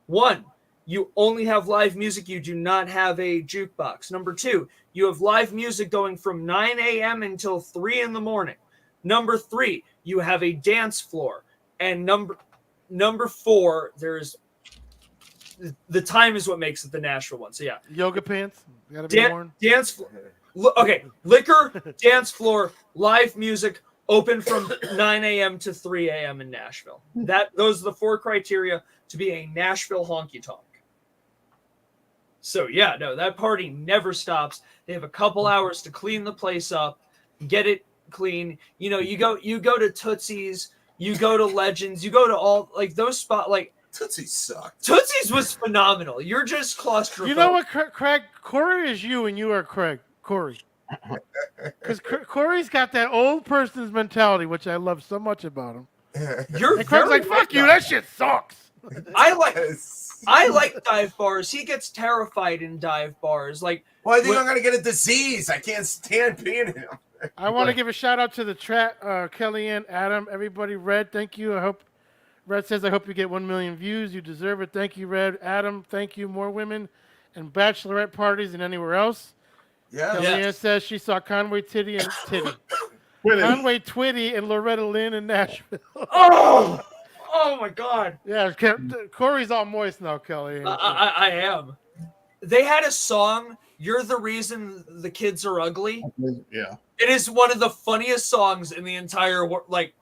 1, you only have live music. You do not have a jukebox. Number 2, you have live music going from 9 a.m. until 3 in the morning. Number 3, you have a dance floor. And number 4, there's the time is what makes it the Nashville one. So yeah. Yoga pants? Gotta be worn. Dance floor. Okay, liquor, dance floor, live music, open from 9 a.m. to 3 a.m. in Nashville. Those are the 4 criteria to be a Nashville honky tonk. So yeah, no, that party never stops. They have a couple hours to clean the place up, get it clean. You know, you go to Tootsie's, you go to Legends, you go to all like those spots. Like Tootsie's sucked. Tootsie's was phenomenal. You're just claustrophobic. You know what, Craig? Corey is you, and you are Craig. Corey. Because Corey's got that old person's mentality, which I love so much about him. You're and Craig's like, "Fuck you, that shit sucks." I like dive bars. He gets terrified in dive bars. Like, well, I think I'm gonna get a disease. I can't stand being in them. I want to give a shout out to the chat, Kellyanne, Adam, everybody. Red, thank you. Red says, I hope you get 1 million views. You deserve it. Thank you, Red. Adam, thank you. More women and bachelorette parties than anywhere else. Yeah. Kellyanne says she saw Conway Twitty and Loretta Lynn in Nashville. Oh my God. Yeah, Corey's all moist now, Kellyanne. I am. They had a song, You're the Reason the Kids Are Ugly. Yeah. It is one of the funniest songs in the entire world. Like,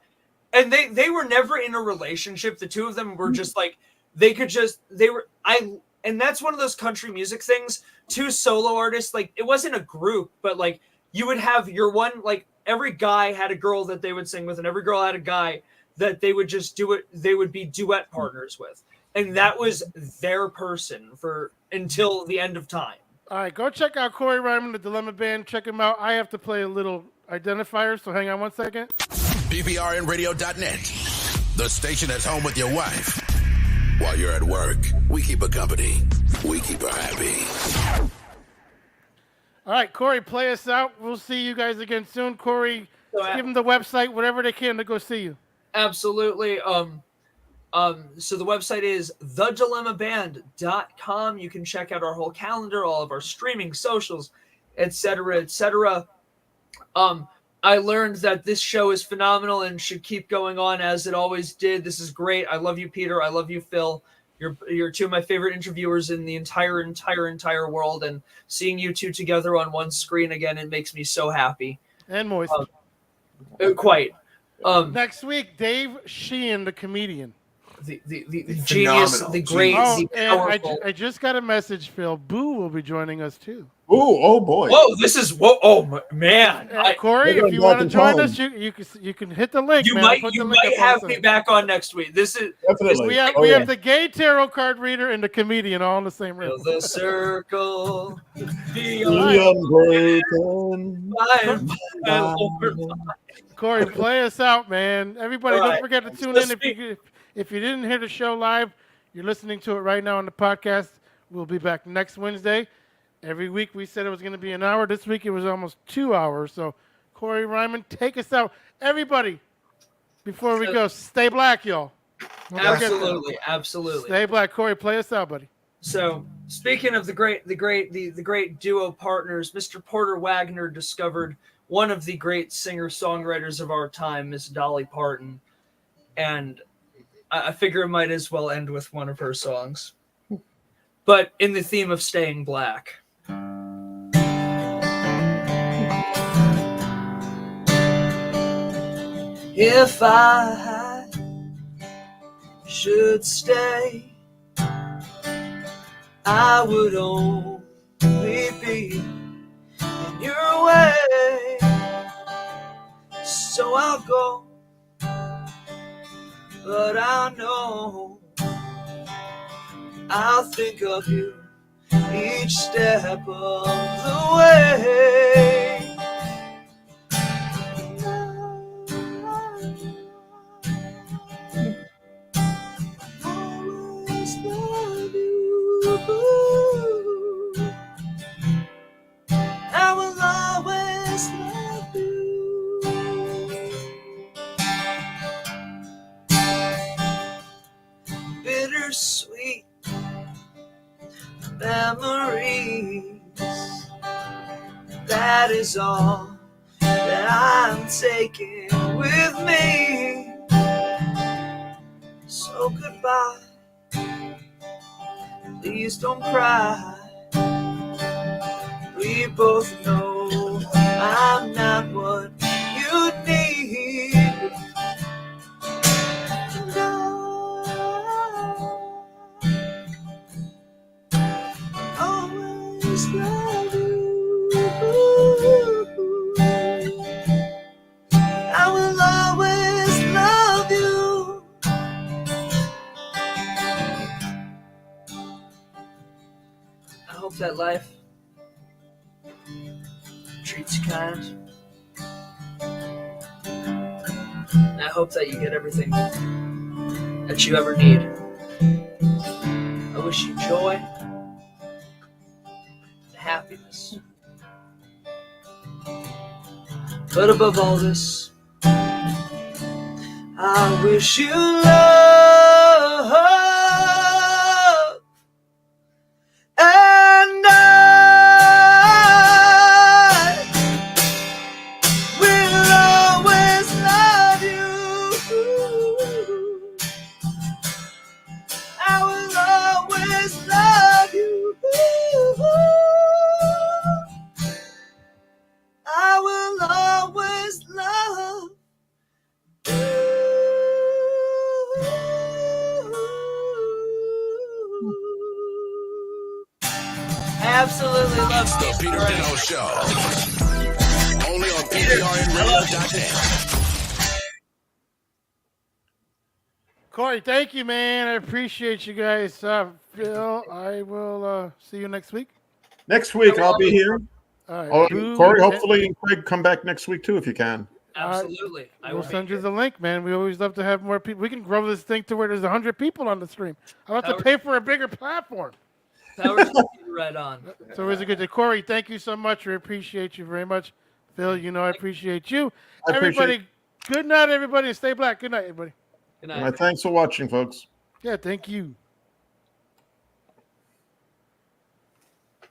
and they were never in a relationship. The two of them were just like, and that's one of those country music things. 2 solo artists, like it wasn't a group, but like you would have your one, like every guy had a girl that they would sing with, and every girl had a guy that they would just do it. They would be duet partners with. And that was their person until the end of time. All right, go check out Corey Rieman, the Dilemma Band. Check him out. I have to play a little identifier, so hang on one second. BPRNradio.net, the station that's home with your wife. While you're at work, we keep her company. We keep her happy. All right, Corey, play us out. We'll see you guys again soon. Corey, give them the website, whatever they can to go see you. Absolutely. So the website is thedilemmaband.com. You can check out our whole calendar, all of our streaming socials, etc., etc. I learned that this show is phenomenal and should keep going on as it always did. This is great. I love you, Peter. I love you, Phil. You're 2 of my favorite interviewers in the entire world, and seeing you 2 together on one screen again, it makes me so happy. And moist. Quite. Next week, Dave Sheehan, the comedian. The genius, the great, the powerful. I just got a message, Phil. Boo will be joining us too. Oh boy. Whoa, this is oh man. Corey, if you want to join us, you can hit the link. You might have me back on next week. This is definitely. We have the gay tarot card reader and the comedian all in the same room. The circle Corey, play us out, man. Everybody, all don't right. forget to tune in. If you didn't hear the show live, you're listening to it right now on the podcast. We'll be back next Wednesday. Every week we said it was going to be an hour. This week it was almost 2 hours. So, Corey Rieman, take us out. Everybody, before we go, stay black, y'all. Absolutely. Stay black. Corey, play us out, buddy. So, speaking of the great duo partners, Mr. Porter Wagner discovered one of the great singer-songwriters of our time, Miss Dolly Parton, and I figure it might as well end with one of her songs, but in the theme of staying black. If I should stay, I would only be in your way. So I'll go, but I know I'll think of you each step of the way. Always love you. I will always love you. Bittersweet memories, that is all that I'm taking with me. So goodbye, please don't cry. We both know life treats you kind. And I hope that you get everything that you ever need. I wish you joy and happiness. But above all this, I wish you love, and I will always love you. I will always love you. I will always love absolutely love The Peter Pinho Show. Only on PRNradio.net. Corey, thank you, man. I appreciate you guys. Phil, I will see you next week. Next week, I'll be here. All right. Oh, Boo, Corey, hopefully, and Craig, come back next week too if you can. Absolutely. I We'll will send be you here. the link, man. We always love to have more people. We can grow this thing to where there's 100 people on the stream. I'll have to Howard- pay for a bigger platform. Power to you, right on. So it's a good day. Corey, thank you so much. We appreciate you very much. Phil, you know I appreciate you. I appreciate Everybody, good night, everybody, and stay black. Good night, everybody. Good All night. right, thanks for watching, folks. Yeah, thank you.